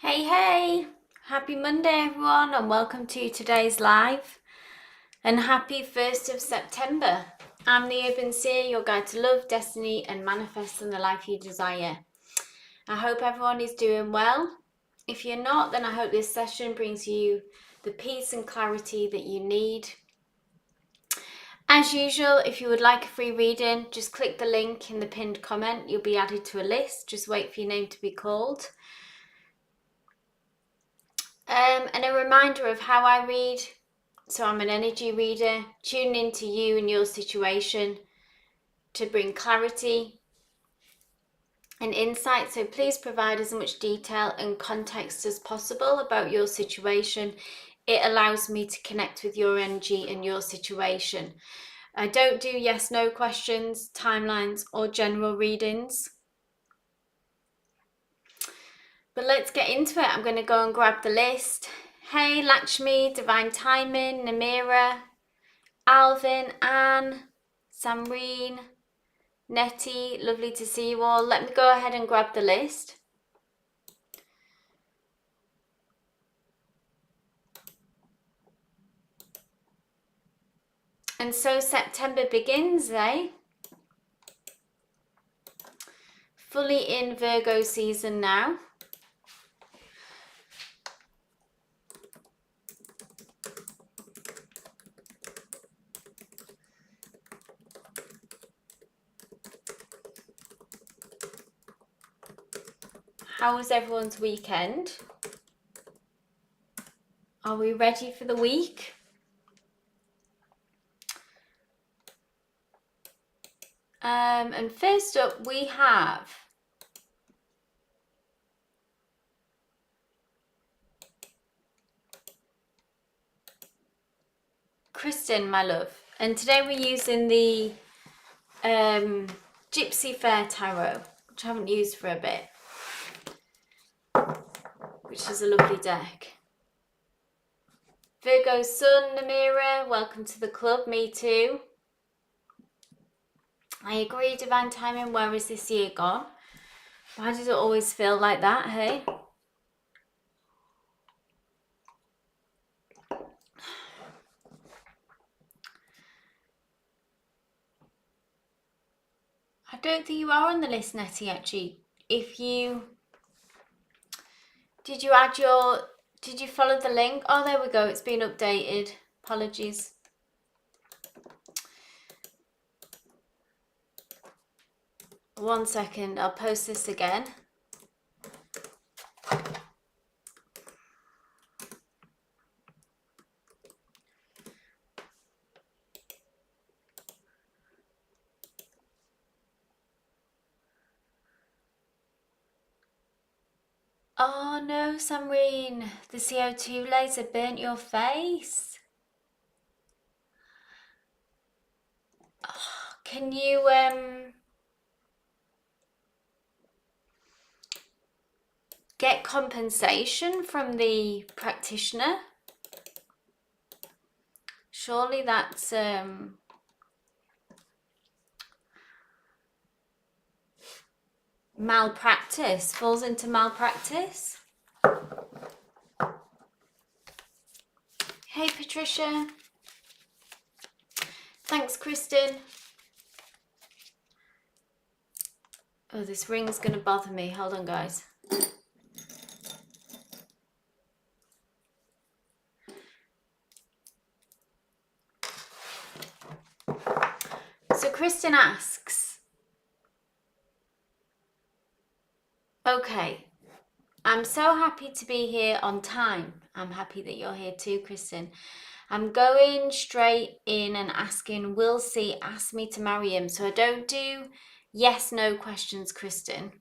Hey, happy Monday everyone, and welcome to today's live, and happy 1st of September. I'm the Urban Seer, your guide to love, destiny and manifesting the life you desire. I hope everyone is doing well. If you're not, then I hope this session brings you the peace and clarity that you need. As usual, if you would like a free reading, just click the link in the pinned comment. You'll be added to a list. Just wait for your name to be called. And a reminder of how I read. So I'm an energy reader, tuning into you and your situation to bring clarity and insight. So please provide as much detail and context as possible about your situation. It allows me to connect with your energy and your situation. I don't do yes/no questions, timelines, or general readings. But let's get into it. I'm going to go and grab the list. Hey, Lakshmi, Divine Timing, Namira, Alvin, Anne, Samreen, Nettie, lovely to see you all. Let me go ahead and grab the list. And so September begins, eh? Fully in Virgo season now. How was everyone's weekend? Are we ready for the week? And first up we have Kristen, my love. And today we're using the Gypsy Fair Tarot, which I haven't used for a bit, which is a lovely deck. Virgo Sun, Namira, welcome to the club. Me too. I agree, Divine Timing. Where is this year gone? Why does it always feel like that, hey? I don't think you are on the list, Nettie, actually. If you... Did you follow the link? Oh, there we go. It's been updated. Apologies. One second. I'll post this again. Oh no, Samreen. The CO2 laser burnt your face. Oh, can you get compensation from the practitioner? Surely that's malpractice, falls into malpractice. Hey Patricia. Thanks, Kristen. Oh, this ring's gonna bother me. Hold on, guys. So Kristen asks, okay, I'm so happy to be here on time. I'm happy that you're here too, Kristen. I'm going straight in and asking, will C ask me to marry him? So I don't do yes/no questions, Kristen.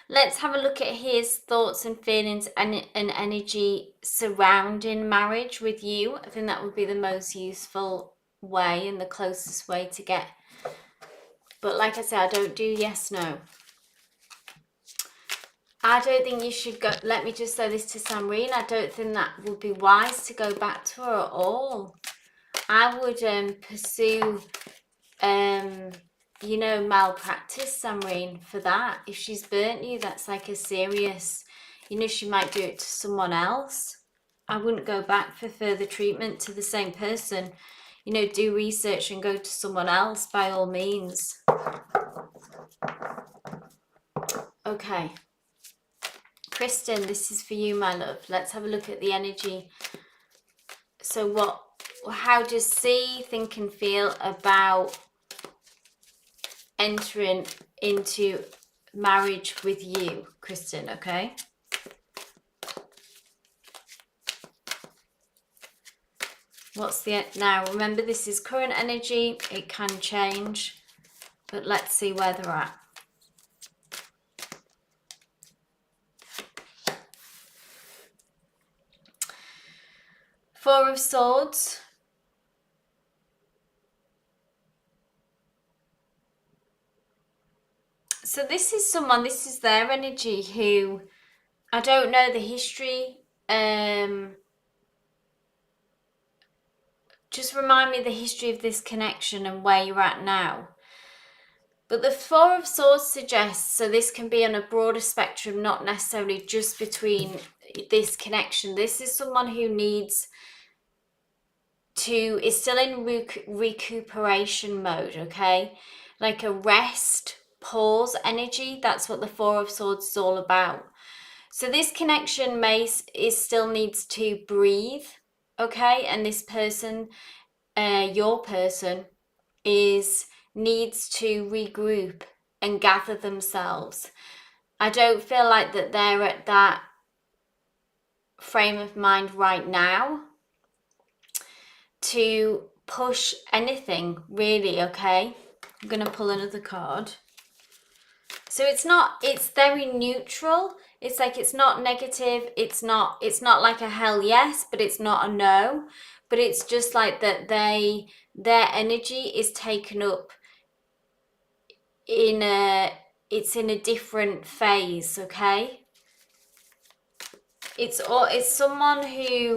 Let's have a look at his thoughts and feelings and energy surrounding marriage with you. I think that would be the most useful way and the closest way to get. But like I said, I don't do yes/no. I don't think you should go. Let me just say this to Samreen. I don't think that would be wise to go back to her at all. I would pursue you know, malpractice, Samreen, for that. If she's burnt you, that's like a serious, you know, she might do it to someone else. I wouldn't go back for further treatment to the same person. You know, do research and go to someone else by all means. Okay. Kristen, this is for you, my love. Let's have a look at the energy. So how does C think and feel about entering into marriage with you, Kristen? Okay. Now remember, this is current energy, it can change, but let's see where they're at. Four of Swords. So this is someone, this is their energy who, I don't know the history, just remind me the history of this connection and where you're at now. But the Four of Swords suggests, so this can be on a broader spectrum, not necessarily just between this connection. This is someone who needs to, is still in recuperation mode, okay? Like a rest, pause energy. That's what the Four of Swords is all about. So this connection still needs to breathe, okay? And this person, your person, needs to regroup and gather themselves. I don't feel like that they're at that frame of mind right now to push anything, really, okay? I'm going to pull another card. So it's very neutral. It's like, it's not negative. It's not like a hell yes, but it's not a no. But it's just like that their energy is taken up it's in a different phase, okay? It's someone who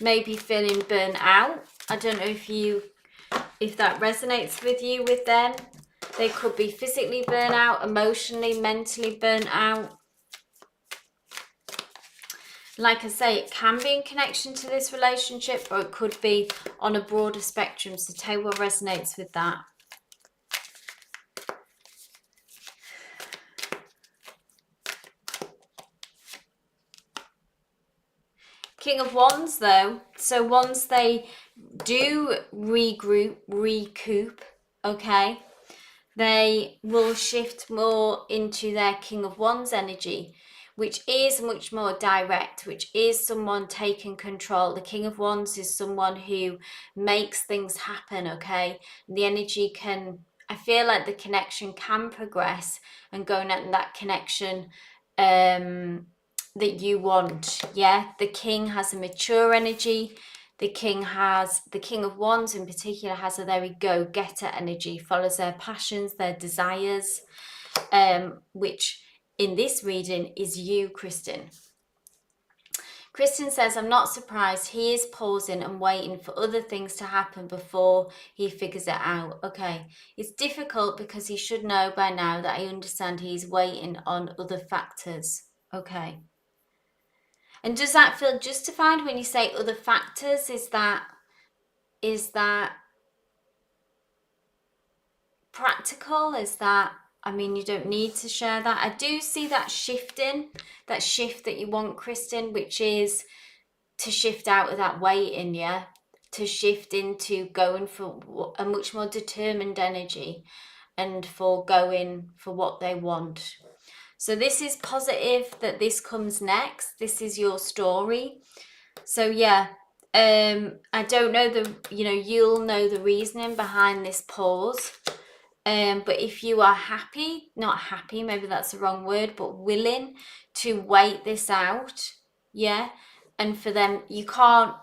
may be feeling burnt out. I don't know if that resonates with you, with them. They could be physically burnt out, emotionally, mentally burnt out. Like I say, it can be in connection to this relationship, or it could be on a broader spectrum. So tell you what resonates with that. King of Wands, though. So once they do recoup, okay, they will shift more into their King of Wands energy, which is much more direct, which is someone taking control. The King of Wands is someone who makes things happen, okay? The energy can, I feel like the connection can progress and go in that connection that you want. Yeah, the King has a mature energy. The King of Wands in particular has a very go-getter energy, follows their passions, their desires, which in this reading is you, Kristen. Kristen says, I'm not surprised. He is pausing and waiting for other things to happen before he figures it out. Okay, it's difficult because he should know by now that I understand he's waiting on other factors. Okay. And does that feel justified when you say other factors? Is that practical? Is that, I mean, you don't need to share that. I do see that shifting, that shift that you want, Kristen, which is to shift out of that waiting, yeah? To shift into going for a much more determined energy and for going for what they want. So this is positive that this comes next. This is your story. So yeah, I don't know you'll know the reasoning behind this pause. But if you are happy, not happy, maybe that's the wrong word, but willing to wait this out, yeah, and for them, you can't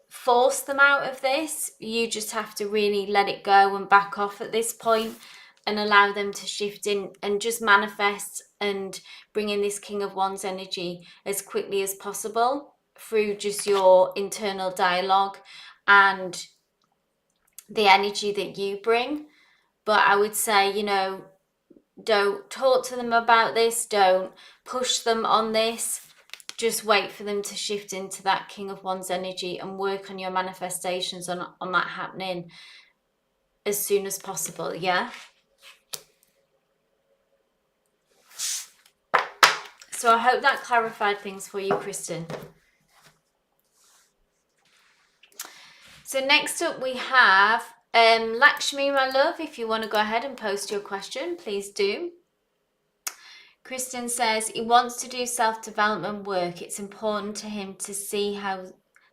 force them out of this. You just have to really let it go and back off at this point and allow them to shift in and just manifest and bring in this King of Wands energy as quickly as possible through just your internal dialogue and the energy that you bring. But I would say, you know, don't talk to them about this. Don't push them on this. Just wait for them to shift into that King of Wands energy and work on your manifestations on that happening as soon as possible, yeah? So I hope that clarified things for you, Kristen. So next up we have Lakshmi, my love. If you want to go ahead and post your question, please do. Kristen says he wants to do self-development work. It's important to him to see how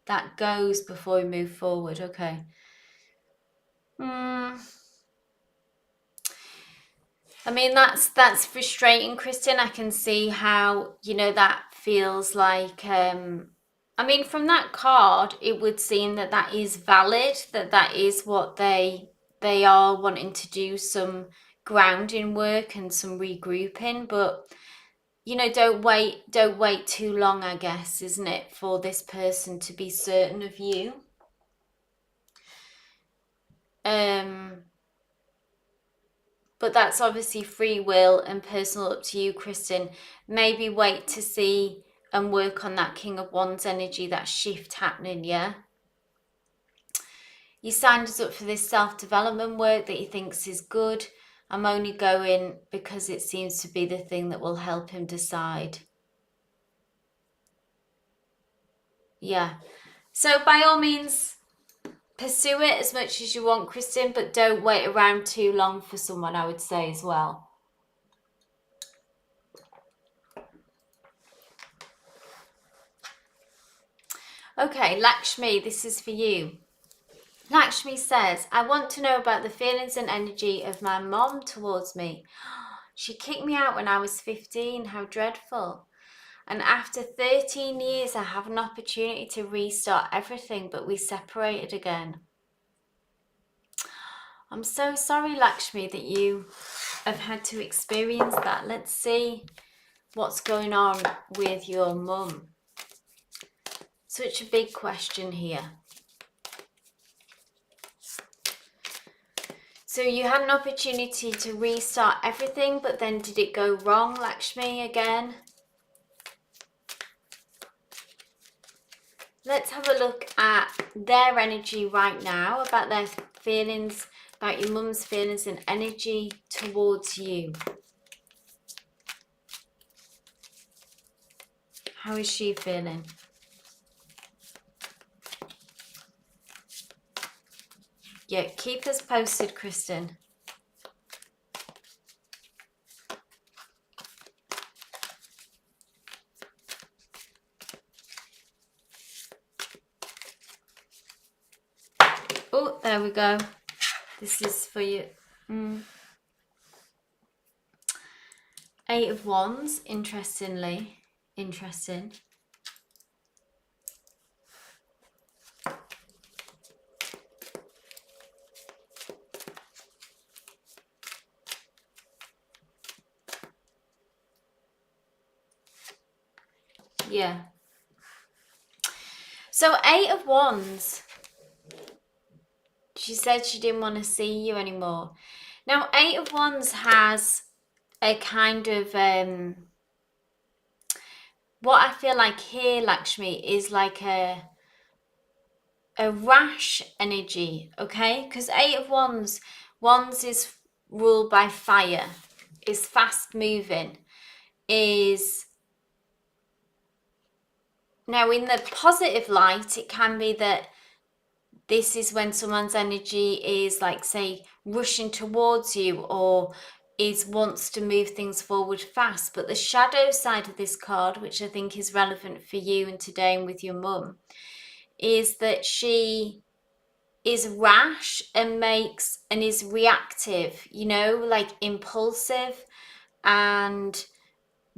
that goes before we move forward. Okay. I mean, that's frustrating, Kristen. I can see how, you know, that feels like, I mean, from that card, it would seem that that is valid, that is what they are wanting to do, some grounding work and some regrouping, but you know, don't wait too long, I guess, isn't it, for this person to be certain of you. But that's obviously free will and personal, up to you, Kristen. Maybe wait to see and work on that King of Wands energy, that shift happening, yeah? You signed us up for this self-development work that he thinks is good. I'm only going because it seems to be the thing that will help him decide. Yeah. So by all means, pursue it as much as you want, Kristen, but don't wait around too long for someone, I would say, as well. Okay, Lakshmi, this is for you. Lakshmi says, I want to know about the feelings and energy of my mom towards me. She kicked me out when I was 15. How dreadful. And after 13 years, I have an opportunity to restart everything, but we separated again. I'm so sorry, Lakshmi, that you have had to experience that. Let's see what's going on with your mum. Such a big question here. So you had an opportunity to restart everything, but then did it go wrong, Lakshmi, again? Let's have a look at their energy right now, about their feelings, about your mum's feelings and energy towards you. How is she feeling? Yeah, keep us posted, Kristen. Oh, there we go. This is for you. 8 of Wands, interestingly. Interesting. Yeah. So 8 of Wands. She said she didn't want to see you anymore. Now, 8 of Wands has a kind of, what I feel like here, Lakshmi, is like a rash energy, okay? Because 8 of Wands is ruled by fire, is fast moving, is... Now, in the positive light, it can be that this is when someone's energy is, like, say, rushing towards you, or wants to move things forward fast. But the shadow side of this card, which I think is relevant for you and today and with your mum, is that she is rash and is reactive, you know, like impulsive and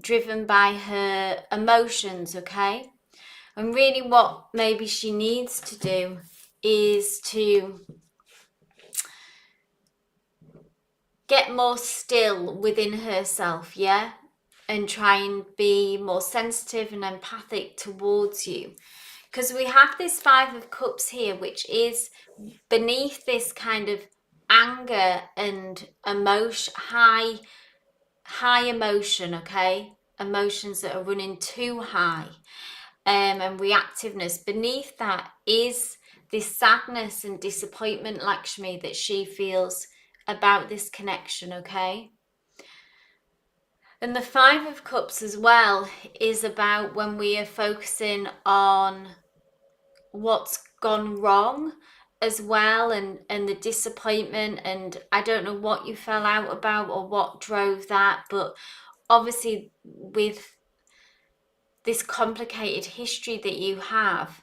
driven by her emotions, okay? And really what maybe she needs to do is to get more still within herself, yeah? And try and be more sensitive and empathic towards you. Because we have this 5 of Cups here, which is beneath this kind of anger and emotion, high emotion, okay? Emotions that are running too high, and reactiveness. Beneath that is this sadness and disappointment, Lakshmi, that she feels about this connection, okay? And the Five of Cups as well is about when we are focusing on what's gone wrong as well, and the disappointment, and I don't know what you fell out about or what drove that, but obviously with this complicated history that you have,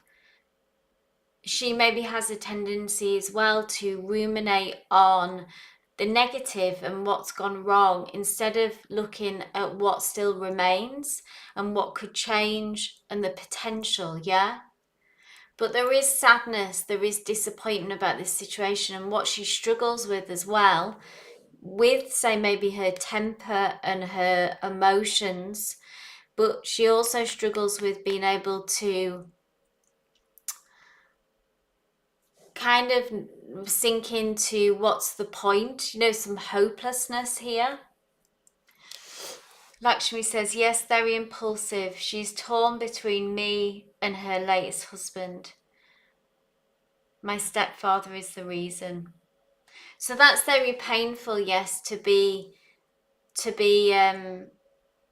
she maybe has a tendency as well to ruminate on the negative and what's gone wrong instead of looking at what still remains and what could change and the potential, yeah? But there is sadness, there is disappointment about this situation, and what she struggles with as well, with, say, maybe her temper and her emotions, but she also struggles with being able to kind of sink into what's the point, you know, some hopelessness here. Lakshmi says, yes, very impulsive. She's torn between me and her latest husband. My stepfather is the reason. So that's very painful, yes, to be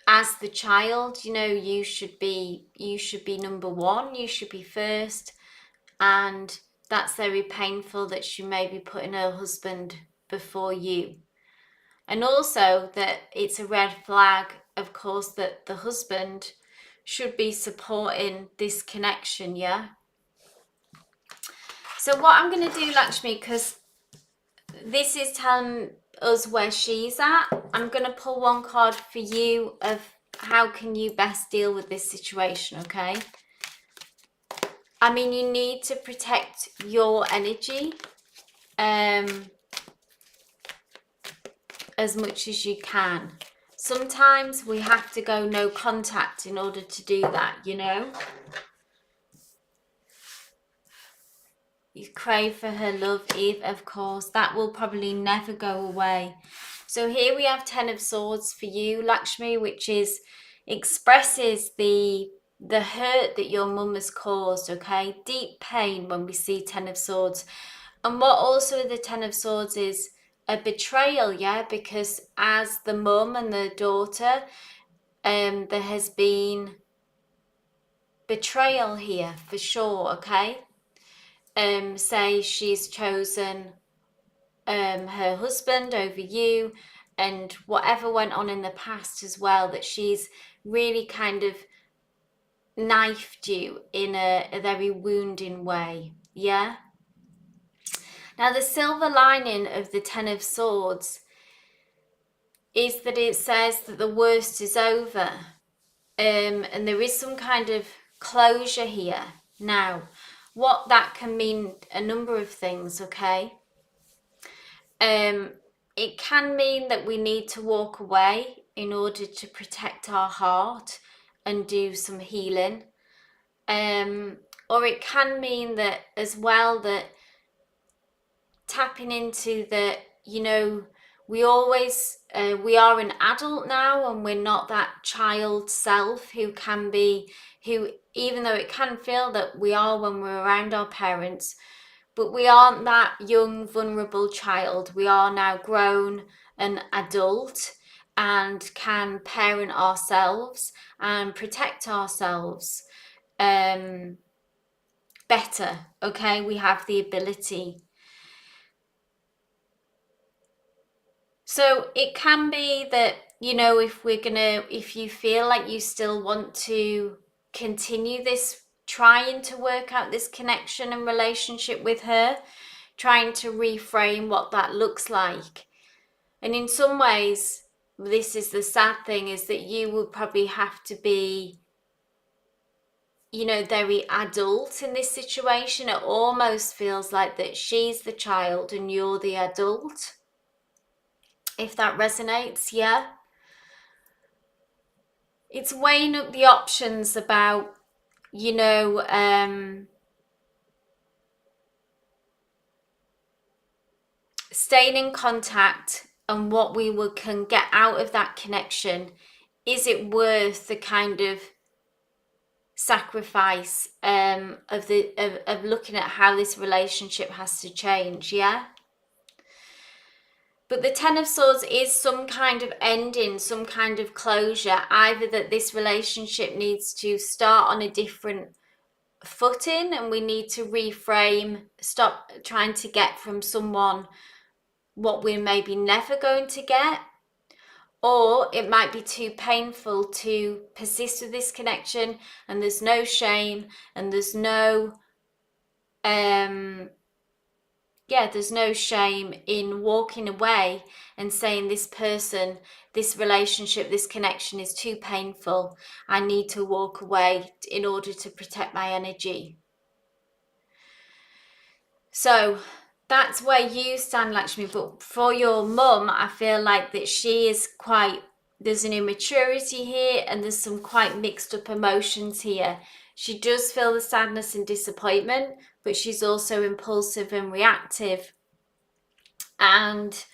as the child, you know, you should be number one, you should be first, and that's very painful that she may be putting her husband before you. And also that it's a red flag, of course, that the husband should be supporting this connection, yeah? So what I'm going to do, Lakshmi, because this is telling us where she's at, I'm going to pull one card for you of how can you best deal with this situation, okay? I mean, you need to protect your energy as much as you can. Sometimes we have to go no contact in order to do that, you know? You crave for her love, Eve, of course. That will probably never go away. So here we have 10 of Swords for you, Lakshmi, which is expresses the hurt that your mum has caused, okay? Deep pain when we see 10 of Swords. And what also the 10 of Swords is a betrayal, yeah? Because as the mum and the daughter, there has been betrayal here for sure, okay? Say she's chosen her husband over you, and whatever went on in the past as well, that she's really kind of knifed you in a very wounding way, yeah? Now the silver lining of the 10 of Swords is that it says that the worst is over, and there is some kind of closure here. Now, what that can mean, a number of things, okay? It can mean that we need to walk away in order to protect our heart and do some healing. Or it can mean that as well, that tapping into that, you know, we always, we are an adult now, and we're not that child self who can be, who, even though it can feel that we are when we're around our parents, but we aren't that young, vulnerable child. We are now grown and adult and can parent ourselves and protect ourselves better, okay? We have the ability. So it can be that, you know, if you feel like you still want to continue this, trying to work out this connection and relationship with her, trying to reframe what that looks like. And in some ways, this is the sad thing, is that you would probably have to be, you know, very adult in this situation. It almost feels like that she's the child and you're the adult, if that resonates, yeah? It's weighing up the options about, you know, staying in contact and what we can get out of that connection, is it worth the kind of sacrifice of looking at how this relationship has to change? Yeah. But the Ten of Swords is some kind of ending, some kind of closure, either that this relationship needs to start on a different footing and we need to reframe, stop trying to get from someone what we're maybe never going to get, or it might be too painful to persist with this connection and there's no shame and there's no there's no shame in walking away and saying this person, this relationship, this connection is too painful. I need to walk away in order to protect my energy. So that's where you stand, Lakshmi. But for your mum, I feel like that she is there's an immaturity here and there's some quite mixed up emotions here. She does feel the sadness and disappointment, but she's also impulsive and reactive. And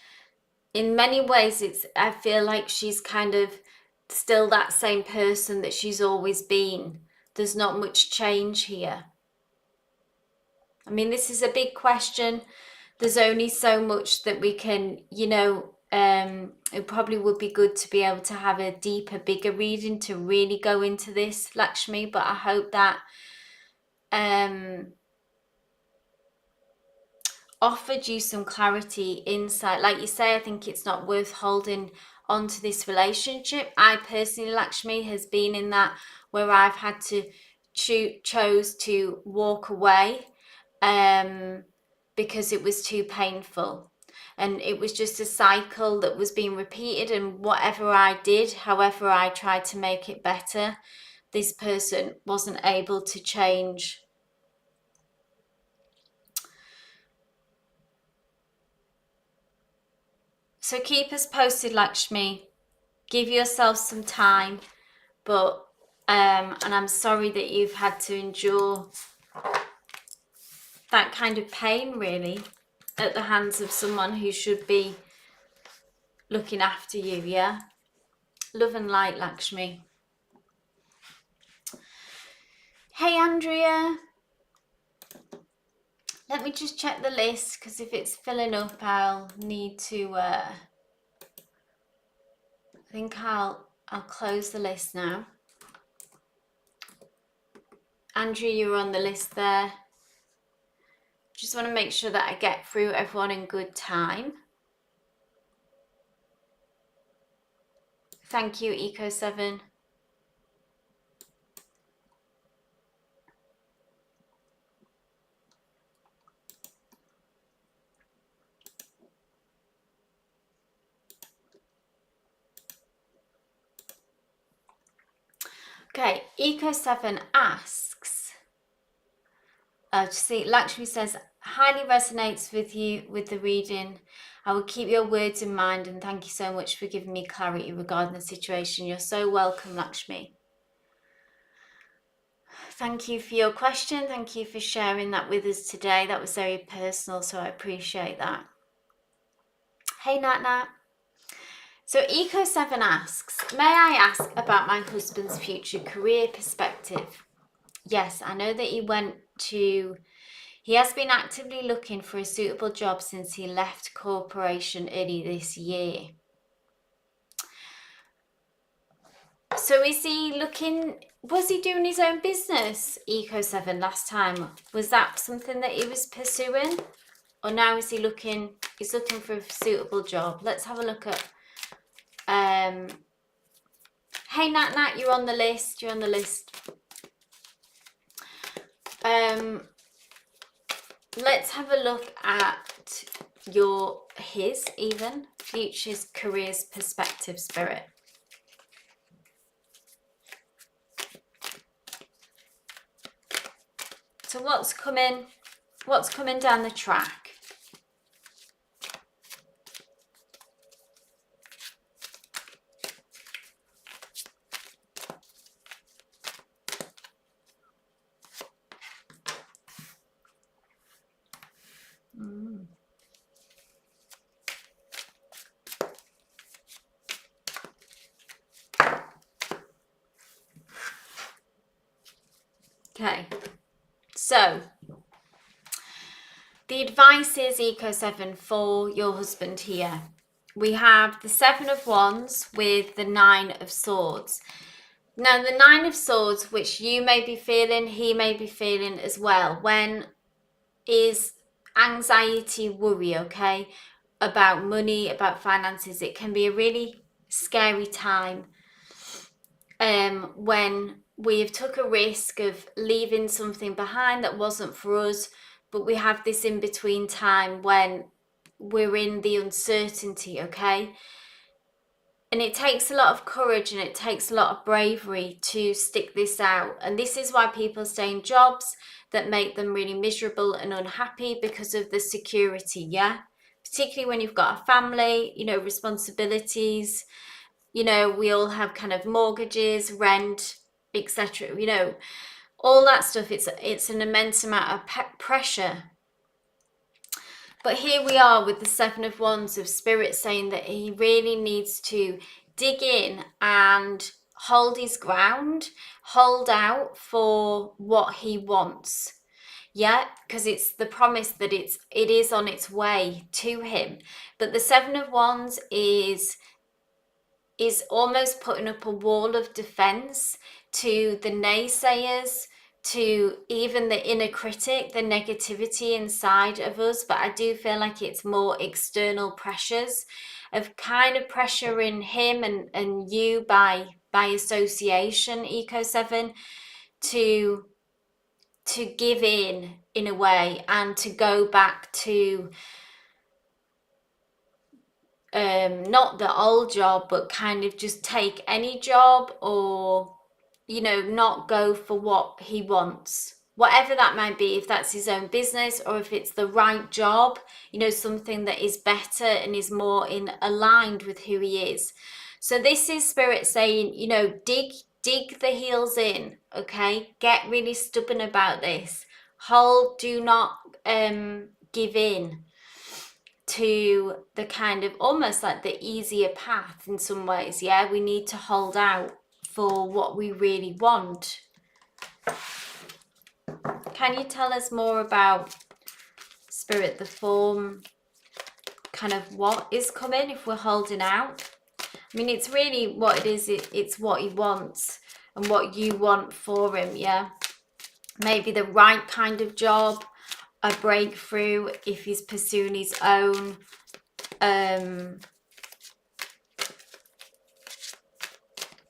in many ways, I feel like she's kind of still that same person that she's always been. There's not much change here. I mean, this is a big question. There's only so much that we can, it probably would be good to be able to have a deeper, bigger reading to really go into this, Lakshmi, but I hope that offered you some clarity, insight. Like you say, I think it's not worth holding on to this relationship. I personally, Lakshmi, has been in that where I've had to chose to walk away because it was too painful. And it was just a cycle that was being repeated, and whatever I did, however I tried to make it better, this person wasn't able to change. So keep us posted, Lakshmi. Give yourself some time, but and I'm sorry that you've had to endure that kind of pain, really, at the hands of someone who should be looking after you, yeah? Love and light, Lakshmi. Hey, Andrea. Let me just check the list, because if it's filling up, I'll need to... I think I'll close the list now. Andrea, you're on the list there. Just want to make sure that I get through everyone in good time. Thank you, Eco7. Okay, Eco7 asks, Lakshmi says, highly resonates with you with the reading. I will keep your words in mind and thank you so much for giving me clarity regarding the situation. You're so welcome, Lakshmi. Thank you for your question. Thank you for sharing that with us today. That was very personal, so I appreciate that. Hey, Nat Nat. So Eco7 asks, may I ask about my husband's future career perspective? Yes, I know that he has been actively looking for a suitable job since he left corporation early this year. So is he was he doing his own business, Eco7, last time? Was that something that he was pursuing? Or now he's looking for a suitable job? Let's have a look at, hey Nat Nat, you're on the list, let's have a look at his future's careers perspective, Spirit. So what's coming down the track? Okay, so the advice is Eco 7 for your husband here. We have the 7 of Wands with the 9 of Swords. Now, the 9 of Swords, which you may be feeling, he may be feeling as well, when is anxiety, worry, okay, about money, about finances. It can be a really scary time when we have took a risk of leaving something behind that wasn't for us, but we have this in between time when we're in the uncertainty, okay? And it takes a lot of courage and it takes a lot of bravery to stick this out. And this is why people stay in jobs that make them really miserable and unhappy, because of the security, yeah? Particularly when you've got a family, you know, responsibilities, you know, we all have kind of mortgages, rent, etc. You know, all that stuff, it's an immense amount of pressure. But here we are with the 7 of Wands of Spirit saying that he really needs to dig in and hold his ground, hold out for what he wants. Yeah, because it's the promise that it is on its way to him. But the 7 of Wands is almost putting up a wall of defense to the naysayers, to even the inner critic, the negativity inside of us. But I do feel like it's more external pressures of kind of pressuring him and you by association, Eco 7, to give in a way, and to go back to not the old job, but kind of just take any job, or, you know, not go for what he wants, whatever that might be, if that's his own business or if it's the right job, you know, something that is better and is more in aligned with who he is. So this is Spirit saying, you know, dig the heels in, okay? Get really stubborn about this. Hold, do not give in to the kind of almost like the easier path in some ways. Yeah, we need to hold out for what we really want. Can you tell us more about, Spirit, the form, kind of what is coming if we're holding out? I mean, it's really what it is. It's what he wants and what you want for him. Yeah, maybe the right kind of job, a breakthrough if he's pursuing his own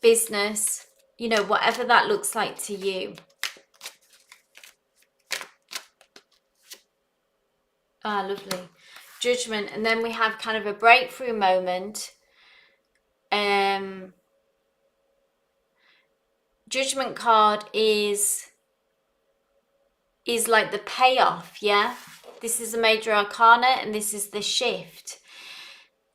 business, you know, whatever that looks like to you. Ah, lovely. Judgment. And then we have kind of a breakthrough moment. Judgment card is like the payoff, yeah? This is a major arcana and this is the shift.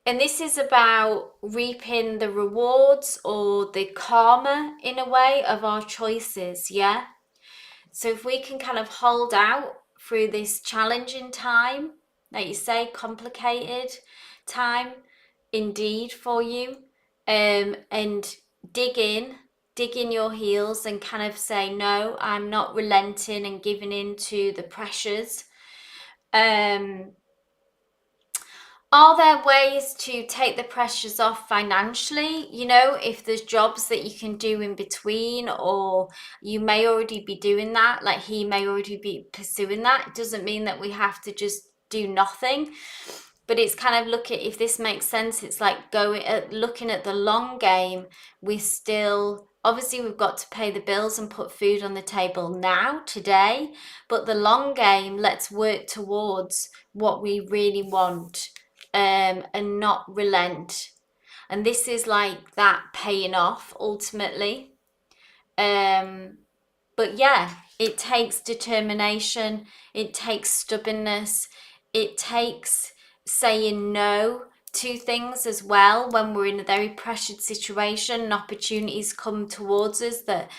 And this is about reaping the rewards or the karma, in a way, of our choices, yeah? So if we can kind of hold out through this challenging time, like you say, complicated time indeed for you, and dig in your heels and kind of say, no, I'm not relenting and giving in to the pressures. Are there ways to take the pressures off financially? You know, if there's jobs that you can do in between, or you may already be doing that, like he may already be pursuing that. It doesn't mean that we have to just do nothing, but it's kind of look at, if this makes sense, it's like looking at the long game. We still, obviously we've got to pay the bills and put food on the table now, today, but the long game, let's work towards what we really want. And not relent. And this is like that paying off ultimately. But yeah, it takes determination, it takes stubbornness, it takes saying no to things as well when we're in a very pressured situation and opportunities come towards us that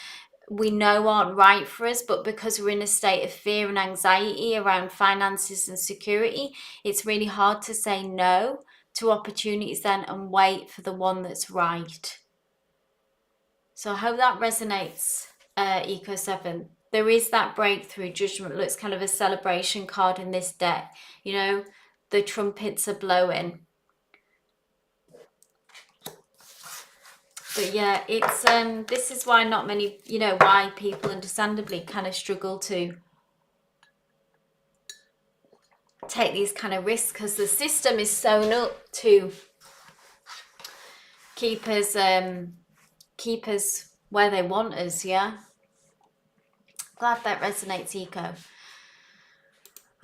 we know aren't right for us, but because we're in a state of fear and anxiety around finances and security, it's really hard to say no to opportunities then and wait for the one that's right. So I hope that resonates, Eco 7. there is that breakthrough. Judgment looks kind of a celebration card in this deck. You know, the trumpets are blowing. But yeah, it's this is why not many, you know, why people understandably kind of struggle to take these kind of risks, because the system is sewn up to keep us where they want us. Yeah, glad that resonates, Eco.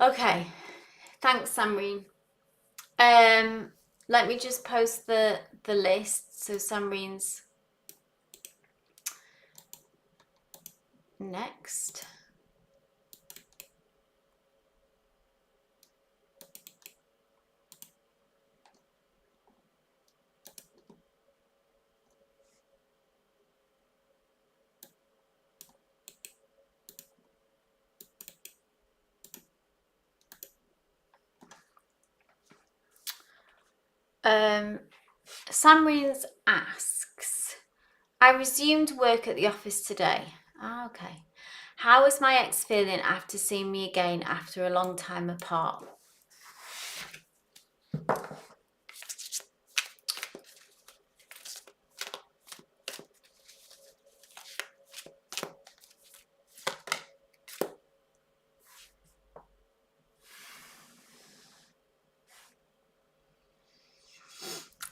Okay, thanks, Samreen. Let me just post the list. So Samreen's next. Samreen's asks, I resumed work at the office today. Ah, okay. How is my ex feeling after seeing me again after a long time apart?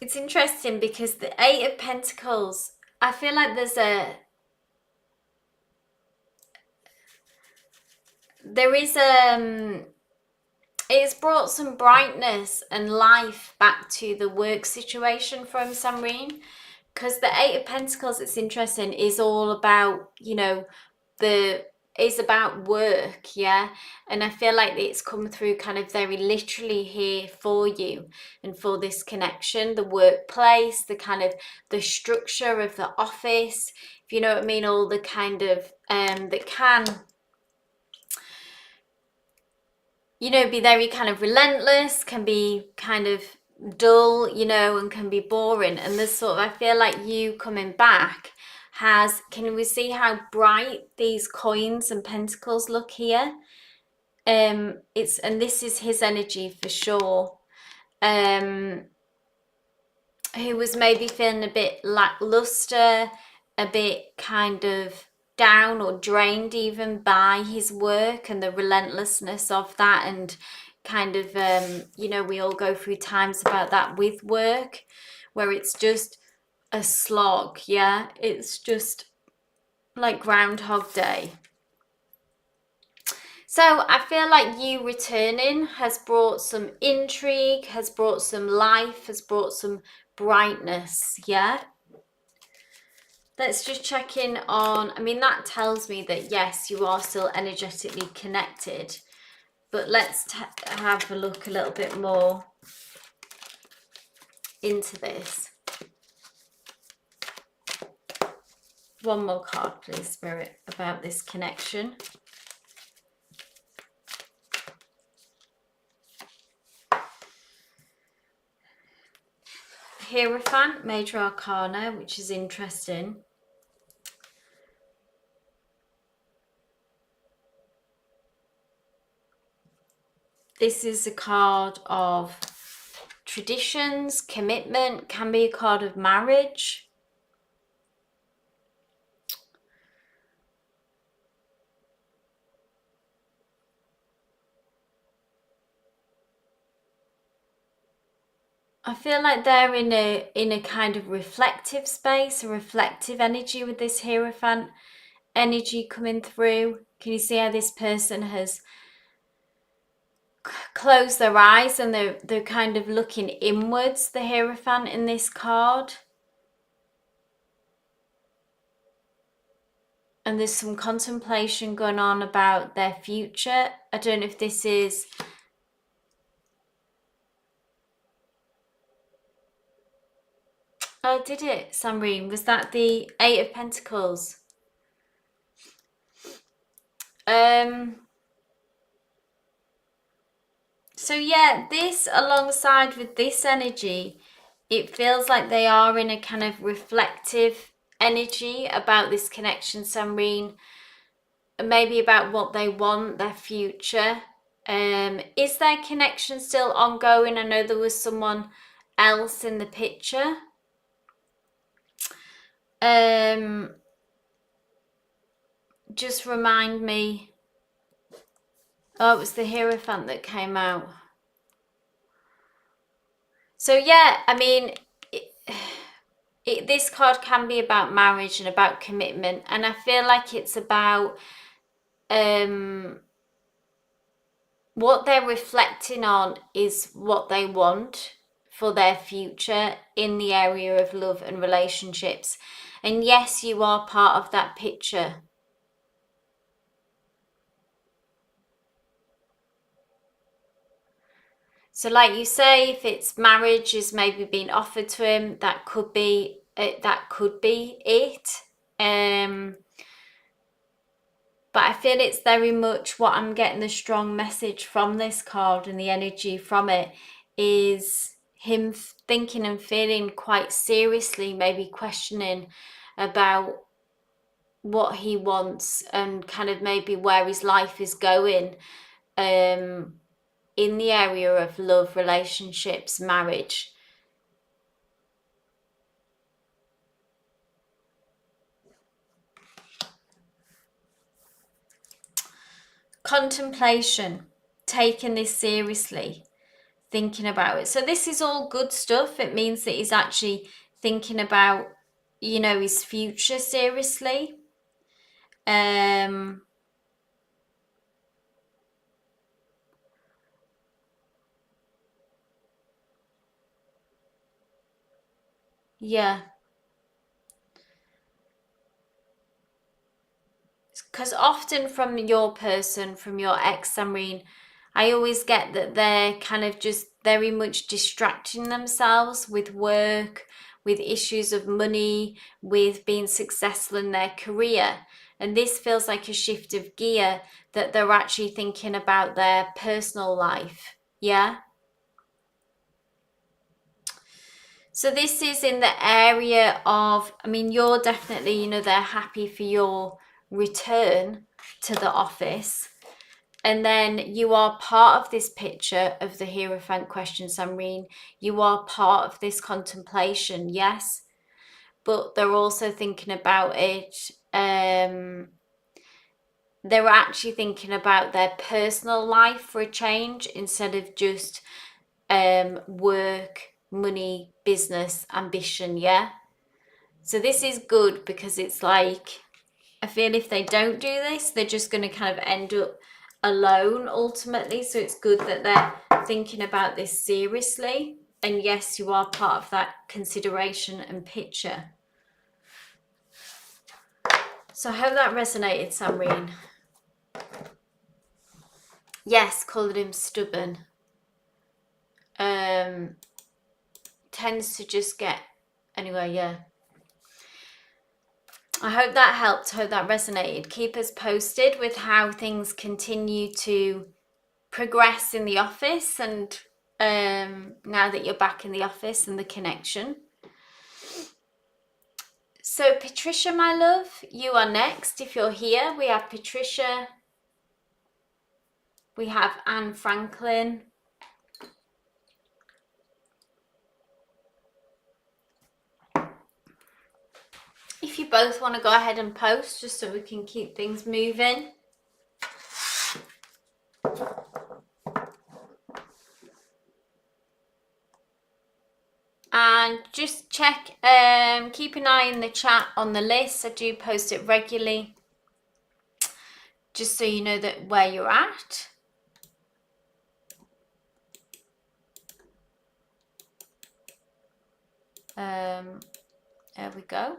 It's interesting because the Eight of Pentacles, I feel like it's brought some brightness and life back to the work situation from Samreen, because the Eight of Pentacles, it's interesting, is all about, you know, is about work, yeah, and I feel like it's come through kind of very literally here for you and for this connection, the workplace, the kind of the structure of the office, if you know what I mean, all the kind of that can, you know, be very kind of relentless, can be kind of dull, you know, and can be boring. And there's sort of, I feel like you coming back has, can we see how bright these coins and pentacles look here? And this is his energy for sure. Who was maybe feeling a bit lackluster, a bit kind of down or drained even by his work and the relentlessness of that, and kind of you know, we all go through times about that with work where it's just a slog. Yeah, it's just like Groundhog Day. So I feel like you returning has brought some intrigue, has brought some life, has brought some brightness. Yeah, let's just check in on, I mean, that tells me that yes, you are still energetically connected, but let's have a look a little bit more into this. One more card, please, Spirit, about this connection. Hierophant, Major Arcana, which is interesting. This is a card of traditions, commitment, can be a card of marriage. I feel like they're in a kind of reflective space, a reflective energy with this Hierophant energy coming through. Can you see how this person has closed their eyes and they're kind of looking inwards, the Hierophant in this card? And there's some contemplation going on about their future. I don't know if this is... Oh, did it, Samreen? Was that the Eight of Pentacles? So yeah, this alongside with this energy, it feels like they are in a kind of reflective energy about this connection, Samreen, maybe about what they want, their future. Is their connection still ongoing? I know there was someone else in the picture. Just remind me. Oh, it was the Hierophant that came out. So yeah, I mean, this card can be about marriage and about commitment, and I feel like it's about what they're reflecting on is what they want for their future in the area of love and relationships. And yes, you are part of that picture. So like you say, if it's marriage is maybe being offered to him, that could be it. But I feel it's very much what I'm getting, the strong message from this card and the energy from it is him thinking and feeling quite seriously, maybe questioning about what he wants and kind of maybe where his life is going in the area of love, relationships, marriage. Contemplation, taking this seriously, thinking about it. So this is all good stuff. It means that he's actually thinking about, you know, his future seriously. Yeah. Because often from your person, from your ex-Samreen, I always get that they're kind of just very much distracting themselves with work, with issues of money, with being successful in their career. And this feels like a shift of gear, that they're actually thinking about their personal life. Yeah. So this is in the area of, I mean, you're definitely, you know, they're happy for your return to the office. And then you are part of this picture of the Hierophant question, Samreen. You are part of this contemplation, yes. But they're also thinking about it. They're actually thinking about their personal life for a change instead of just work, money, business, ambition, yeah? So this is good because it's like, I feel if they don't do this, they're just going to kind of end up alone ultimately. So it's good that they're thinking about this seriously. And yes, you are part of that consideration and picture. So I hope that resonated, Samreen. Yes, called him stubborn. Tends to just get, anyway, yeah. I hope that helped. I hope that resonated. Keep us posted with how things continue to progress in the office, and now that you're back in the office and the connection. So Patricia, my love, you are next. If you're here, we have Patricia, we have Anne Franklin, if you both want to go ahead and post just so we can keep things moving. And just check, keep an eye in the chat on the list. I do post it regularly, just so you know that where you're at. There we go.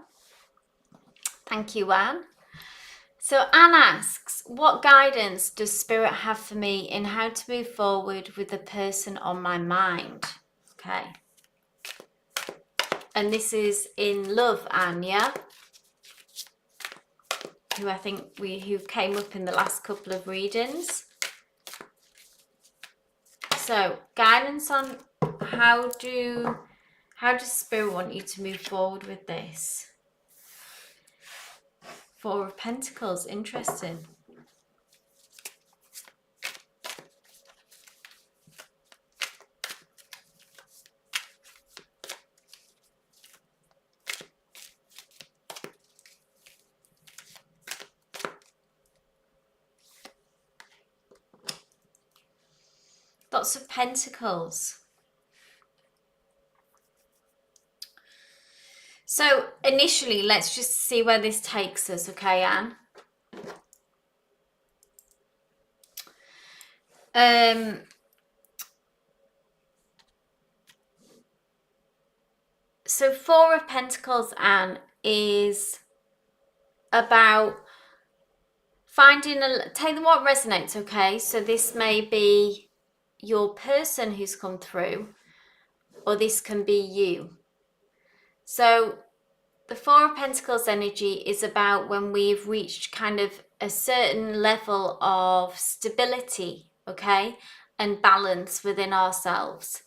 Thank you, Anne. So Anne asks, what guidance does Spirit have for me in how to move forward with the person on my mind? Okay. And this is in love, Anne, yeah? Who I think who came up in the last couple of readings. So guidance on how does Spirit want you to move forward with this? Four of Pentacles, interesting. lots of pentacles. So initially, let's just see where this takes us, okay, Anne? So Four of Pentacles, Anne, is about finding take what resonates, okay? So this may be your person who's come through, or this can be you. So the Four of Pentacles energy is about when we've reached kind of a certain level of stability, okay, and balance within ourselves,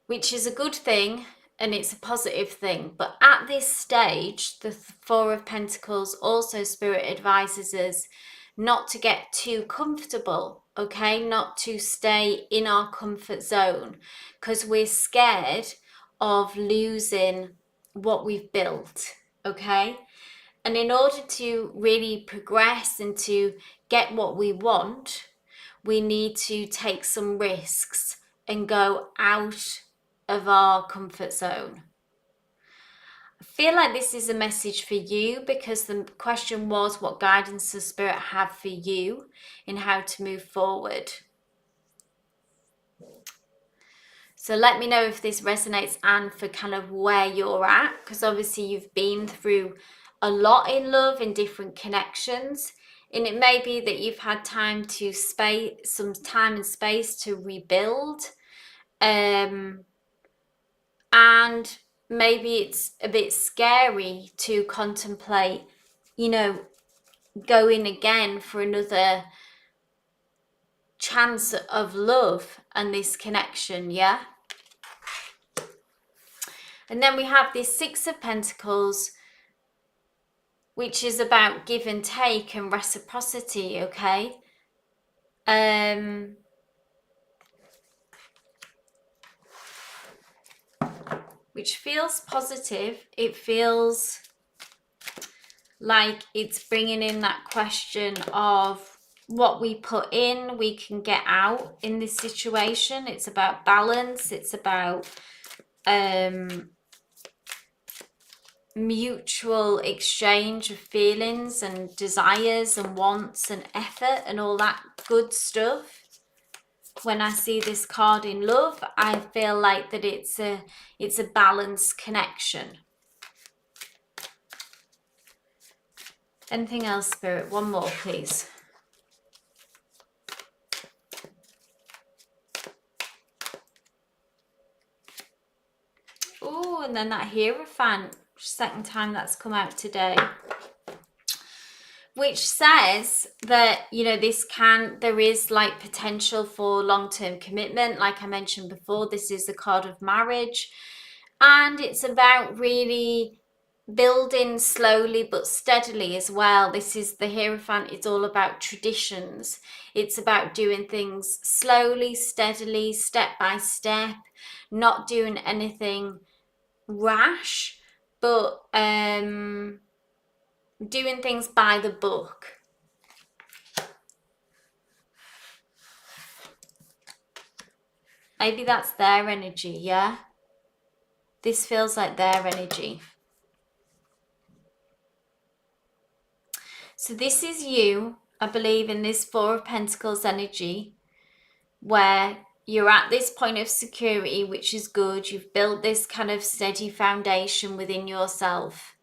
which is a good thing and it's a positive thing. But at this stage, the Four of Pentacles also, Spirit advises us not to get too comfortable, okay, not to stay in our comfort zone, because we're scared of losing what we've built, okay? And in order to really progress and to get what we want, we need to take some risks and go out of our comfort zone. I feel like this is a message for you, because the question was, what guidance does Spirit have for you in how to move forward? So let me know if this resonates, Anne, for kind of where you're at, because obviously you've been through a lot in love, in different connections, and it may be that you've had time to some time and space to rebuild, and maybe it's a bit scary to contemplate, you know, going again for another chance of love and this connection, yeah? And then we have this Six of Pentacles, which is about give and take and reciprocity, okay? Which feels positive. It feels like it's bringing in that question of what we put in, we can get out in this situation. It's about balance. It's about mutual exchange of feelings and desires and wants and effort and all that good stuff. When I see this card in love, I feel like that it's a balanced connection. Anything else, Spirit? One more, please. Oh, and then that Hierophant, second time that's come out today, which says that, you know, there is like potential for long-term commitment. Like I mentioned before, this is the card of marriage, and it's about really building slowly but steadily as well. This is the Hierophant. It's all about traditions. It's about doing things slowly, steadily, step by step, not doing anything rash, but doing things by the book. Maybe that's their energy, yeah? This feels like their energy. So this is you, I believe, in this Four of Pentacles energy, where you're at this point of security, which is good. You've built this kind of steady foundation within yourself.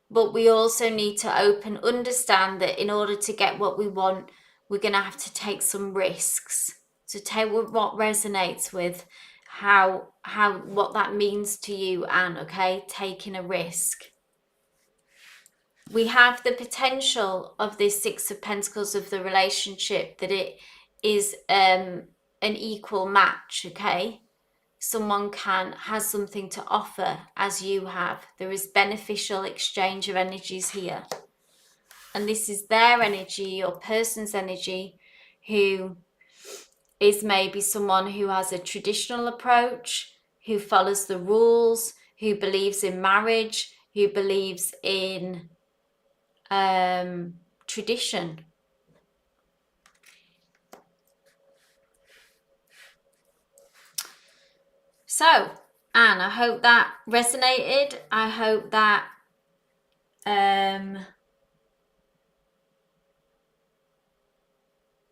But we also need to understand that in order to get what we want, we're going to have to take some risks. So take what resonates with what that means to you, Anne, okay? Taking a risk. We have the potential of this Six of Pentacles of the relationship, that it is an equal match, okay? Someone has something to offer as you have. There is beneficial exchange of energies here. And this is their energy, your person's energy, who is maybe someone who has a traditional approach, who follows the rules, who believes in marriage, who believes in tradition. So, Anne, I hope that resonated. I hope that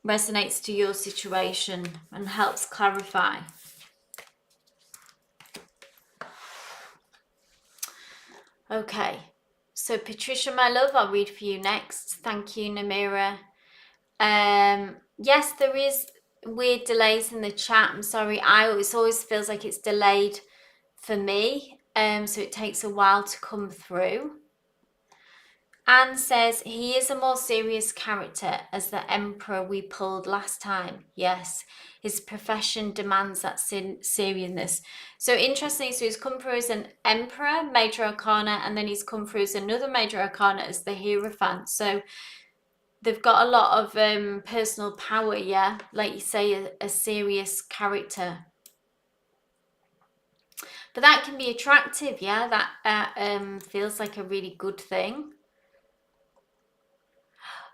resonates to your situation and helps clarify. Okay, so Patricia, my love, I'll read for you next. Thank you, Namira. Yes, there is weird delays in the chat. I'm sorry. It always feels like it's delayed for me. So it takes a while to come through. Anne says he is a more serious character as the emperor we pulled last time. Yes, his profession demands that seriousness. So interestingly, so he's come through as an emperor, major arcana, and then he's come through as another major arcana as the Hierophant. So they've got a lot of personal power, yeah? Like you say, a serious character. But that can be attractive, yeah? That feels like a really good thing.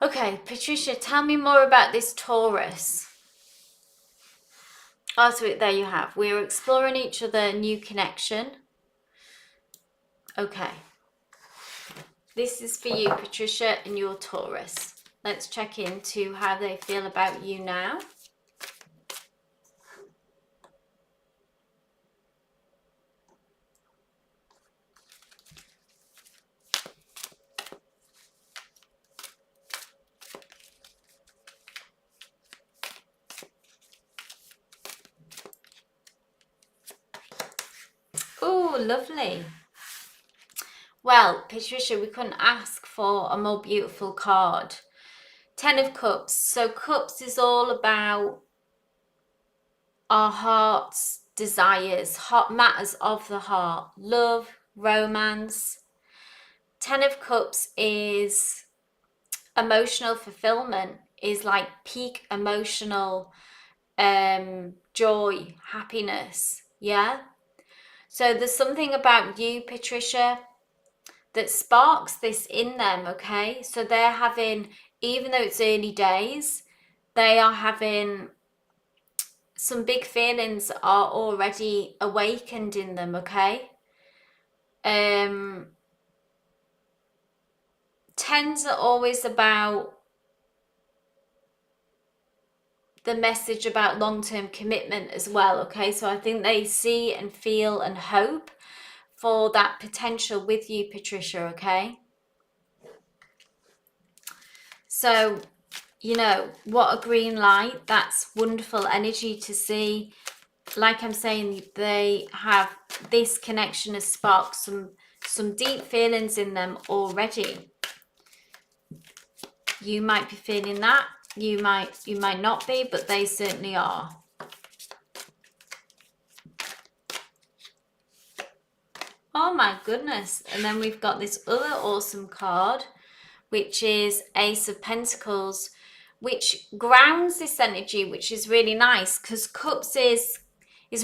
Okay, Patricia, tell me more about this Taurus. Oh, so there you have. We're exploring each other, new connection. Okay. This is for you, Patricia, and your Taurus. Let's check into how they feel about you now. Oh, lovely. Well, Patricia, we couldn't ask for a more beautiful card. 10 of Cups. So Cups is all about our heart's desires, hot matters of the heart, love, romance. 10 of Cups is emotional fulfillment, is like peak emotional joy, happiness. Yeah. So there's something about you, Patricia, that sparks this in them. Okay. So they're having, even though it's early days, they are having some big feelings are already awakened in them. Okay. Tens are always about the message about long-term commitment as well. Okay, so I think they see and feel and hope for that potential with you, Patricia. Okay, so you know what a green light. That's wonderful energy to see. Like I'm saying, they have this connection has sparked some deep feelings in them already. You might be feeling that, you might not be, but they certainly are. Oh my goodness. And then we've got this other awesome card, which is Ace of Pentacles, which grounds this energy, which is really nice because Cups is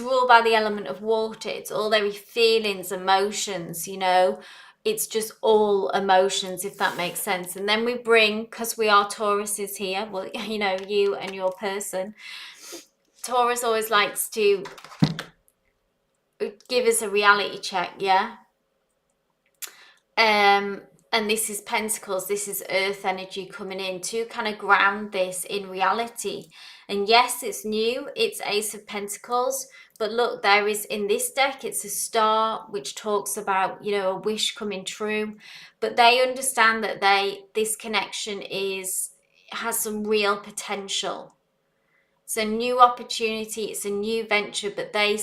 ruled by the element of water. It's all very feelings, emotions, you know. It's just all emotions, if that makes sense. And then we bring, because we are Tauruses here, well, you know, you and your person, Taurus always likes to give us a reality check, yeah? And this is Pentacles, this is Earth energy coming in to kind of ground this in reality. And yes, it's new, it's Ace of Pentacles, but look, there is in this deck, it's a star, which talks about, you know, a wish coming true. But they understand that this connection has some real potential. It's a new opportunity, it's a new venture, but they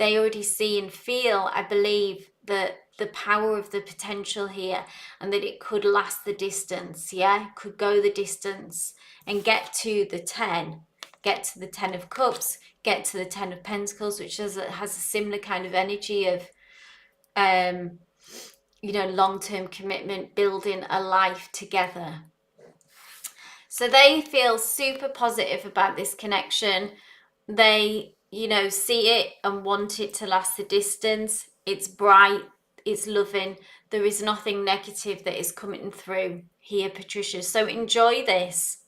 already see and feel, I believe, that the power of the potential here and that it could last the distance, yeah? It could go the distance and get to the 10, get to the 10 of Cups, get to the 10 of Pentacles, which has a similar kind of energy of, you know, long-term commitment, building a life together. So they feel super positive about this connection. They, you know, see it and want it to last the distance. It's bright. it's loving. There is nothing negative that is coming through here, Patricia. So enjoy this.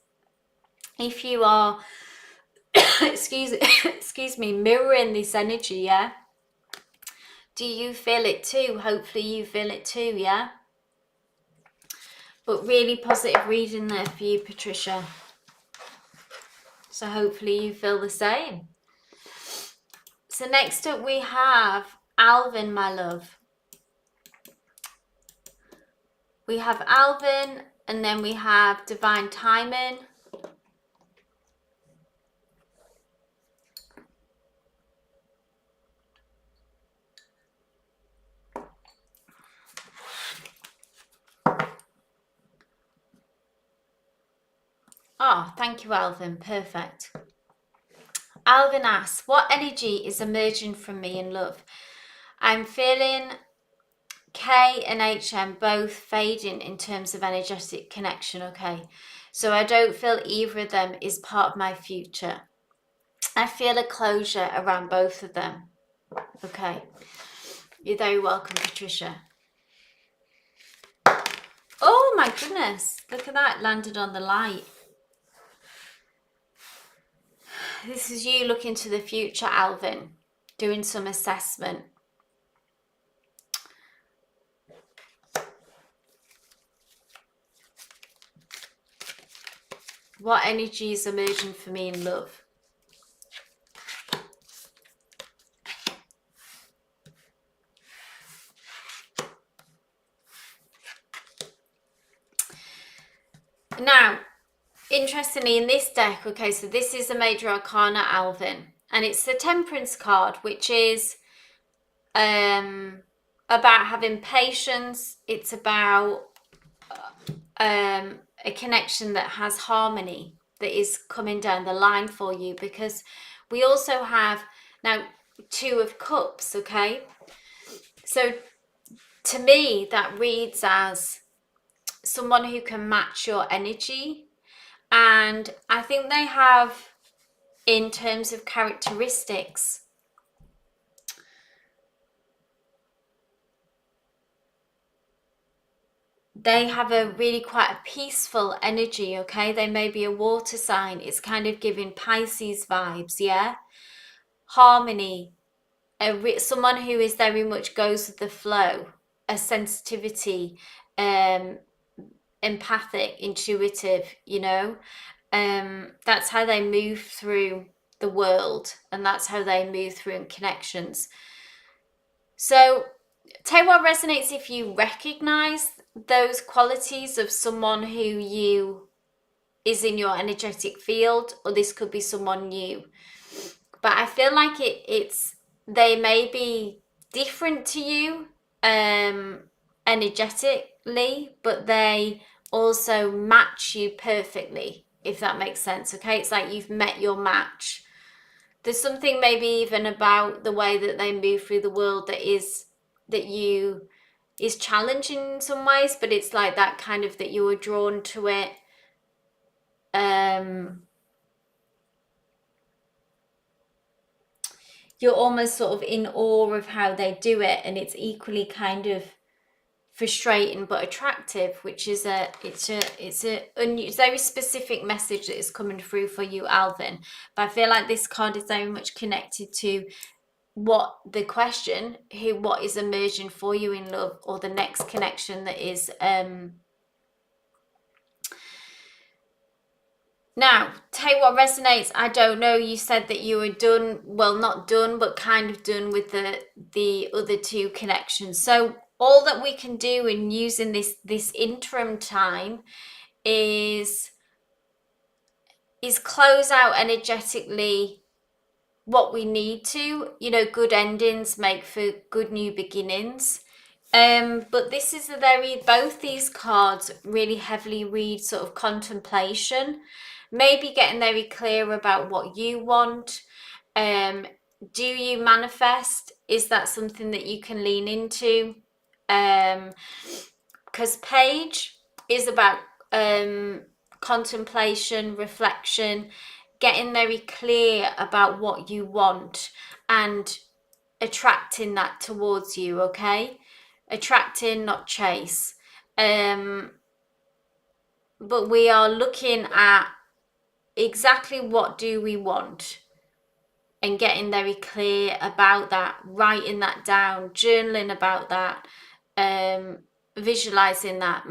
If you are, excuse me, mirroring this energy, yeah? Do you feel it too? Hopefully you feel it too, yeah? But really positive reading there for you, Patricia. So hopefully you feel the same. So next up we have Alvin, my love. We have Alvin, and then we have Divine Timing. Oh, thank you, Alvin. Perfect. Alvin asks, what energy is emerging from me in love? I'm feeling K and HM both fading in terms of energetic connection, okay? So I don't feel either of them is part of my future. I feel a closure around both of them. Okay. You're very welcome, Patricia. Oh my goodness. Look at that. Landed on the light. This is you looking to the future, Alvin. Doing some assessment. What energy is emerging for me in love? Now, interestingly, in this deck, okay, so this is a Major Arcana, Alvin, and it's the Temperance card, which is about having patience. It's about a connection that has harmony, that is coming down the line for you, because we also have now 2 of Cups, okay? So to me, that reads as someone who can match your energy. And I think they have, in terms of characteristics, they have a really quite a peaceful energy, okay? They may be a water sign. It's kind of giving Pisces vibes, yeah? Harmony. Someone who is very much goes with the flow. A sensitivity. Empathic, intuitive, you know? That's how they move through the world, and that's how they move through connections. So tell what resonates if you recognize those qualities of someone who you is in your energetic field, or this could be someone new. But I feel like it's they may be different to you energetically, but they also match you perfectly, if that makes sense. Okay, it's like you've met your match. There's something maybe even about the way that they move through the world that is challenging in some ways, but it's like that kind of that you were drawn to it. You're almost sort of in awe of how they do it, and it's equally kind of frustrating but attractive, which is it's a very specific message that is coming through for you, Alvin. But I feel like this card is very much connected to what the question, what is emerging for you in love, or the next connection that is now. Tell you what resonates. I don't know, you said that you were done, well, not done, but kind of done with the other 2 connections. So all that we can do in using this interim time is close out energetically what we need to. You know, good endings make for good new beginnings. But this is both these cards really heavily read sort of contemplation, maybe getting very clear about what you want. Do you manifest? Is that something that you can lean into? Because Page is about contemplation, reflection, getting very clear about what you want and attracting that towards you, okay? attracting, not chase. But we are looking at exactly what do we want and getting very clear about that, writing that down, journaling about that, visualizing that,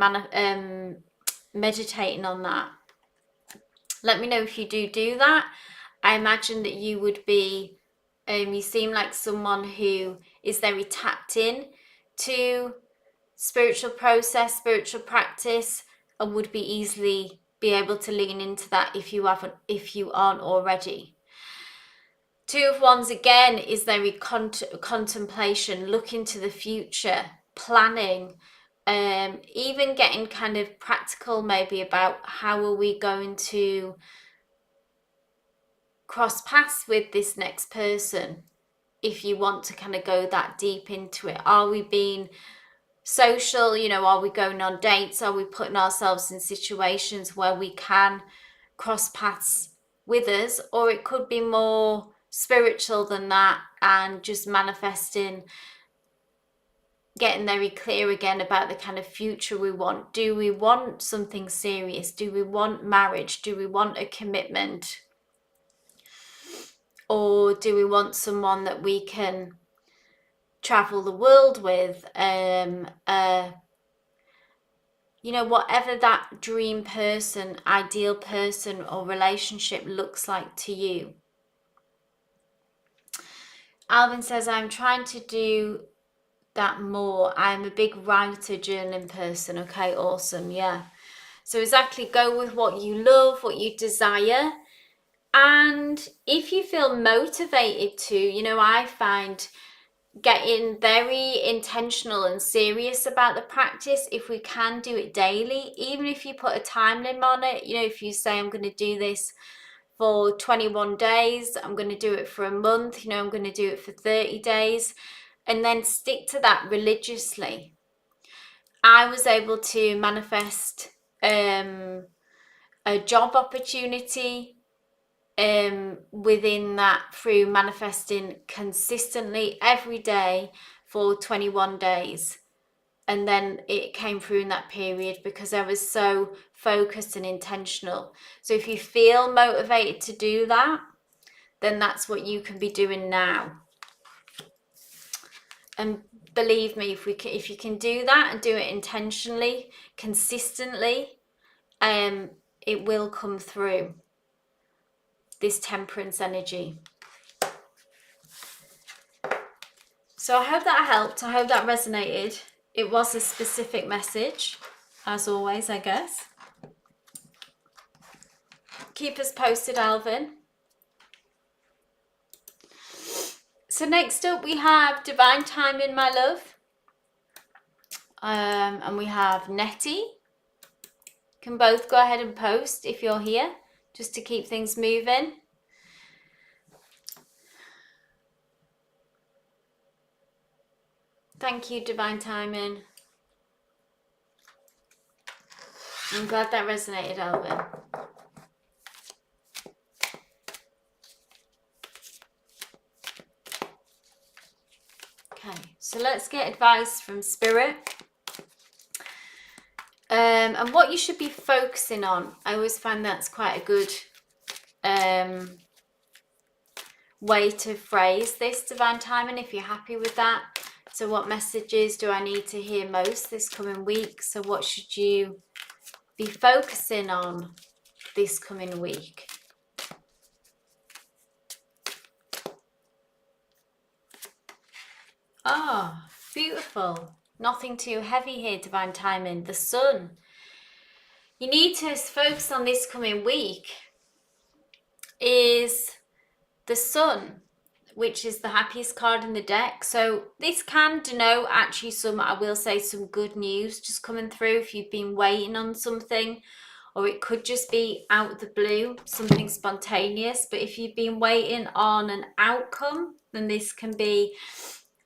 meditating on that. Let me know if you do that. I imagine that you would be, you seem like someone who is very tapped in to spiritual process, spiritual practice, and would be easily be able to lean into that if you aren't already. Two of Wands again is very contemplation, looking to the future, planning, even getting kind of practical maybe about how are we going to cross paths with this next person, if you want to kind of go that deep into it. Are we being social, are we going on dates? Are we putting ourselves in situations where we can cross paths with us? Or it could be more spiritual than that and just manifesting, getting very clear again about the kind of future we want. Do we want something serious? Do we want marriage? Do we want a commitment? Or do we want someone that we can travel the world with? Whatever that dream person, ideal person or relationship looks like to you. Alvin says, I'm trying to do that more. I'm a big writer, journaling person. Okay, awesome. Yeah. So exactly, go with what you love, what you desire. And if you feel motivated to, I find getting very intentional and serious about the practice, if we can do it daily, even if you put a time limit on it, if you say I'm going to do this for 21 days, I'm going to do it for a month, I'm going to do it for 30 days, and then stick to that religiously. I was able to manifest a job opportunity within that through manifesting consistently every day for 21 days. And then it came through in that period because I was so focused and intentional. So if you feel motivated to do that, then that's what you can be doing now. And believe me, if you can do that and do it intentionally, consistently, it will come through, this temperance energy. So I hope that helped. I hope that resonated. It was a specific message, as always, I guess. Keep us posted, Alvin. So next up we have Divine Timing, my love. And we have Nettie. Can both go ahead and post if you're here, just to keep things moving. Thank you, Divine Timing. I'm glad that resonated, Alvin. Okay, so let's get advice from Spirit. And what you should be focusing on. I always find that's quite a good way to phrase this, Divine Timing, if you're happy with that. So what messages do I need to hear most this coming week? So what should you be focusing on this coming week? Oh, beautiful. Nothing too heavy here, Divine Timing. The Sun. You need to focus on this coming week is the Sun, which is the happiest card in the deck. So this can denote actually some, I will say, some good news just coming through if you've been waiting on something, or it could just be out of the blue, something spontaneous. But if you've been waiting on an outcome, then this can be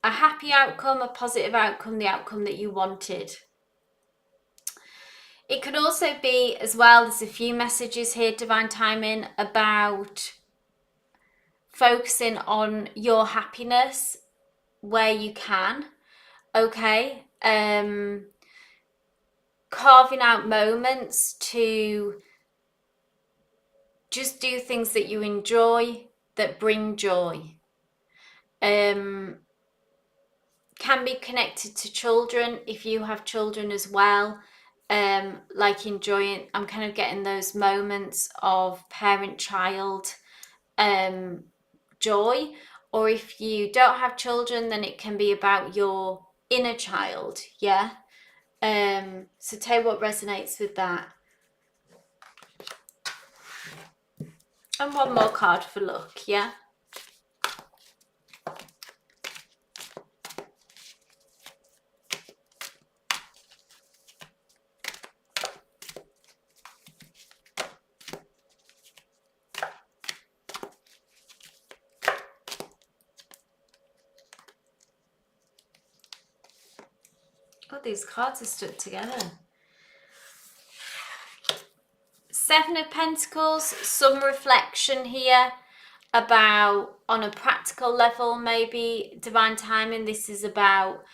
a happy outcome, a positive outcome, the outcome that you wanted. It could also be as well, there's a few messages here, Divine Timing, about focusing on your happiness where you can, okay? Carving out moments to just do things that you enjoy, that bring joy. Can be connected to children if you have children as well. Like enjoying, I'm kind of getting those moments of parent-child joy. Or if you don't have children, then it can be about your inner child, yeah? So tell you what resonates with that. And one more card for luck, yeah? Oh, these cards are stuck together. Seven of Pentacles, some reflection here about, on a practical level, maybe divine timing. This is about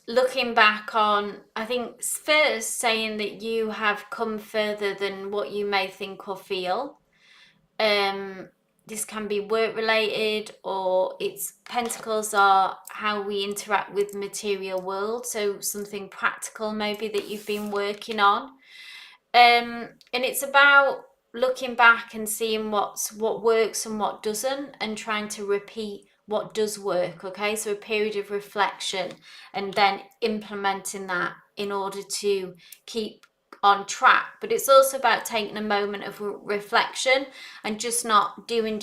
looking back on, I think first saying that you have come further than what you may think or feel. This can be work related, or it's pentacles are how we interact with material world, so something practical maybe that you've been working on. And it's about looking back and seeing what works and what doesn't, and trying to repeat what does work. Okay, so a period of reflection and then implementing that in order to keep on track. But it's also about taking a moment of reflection and just not doing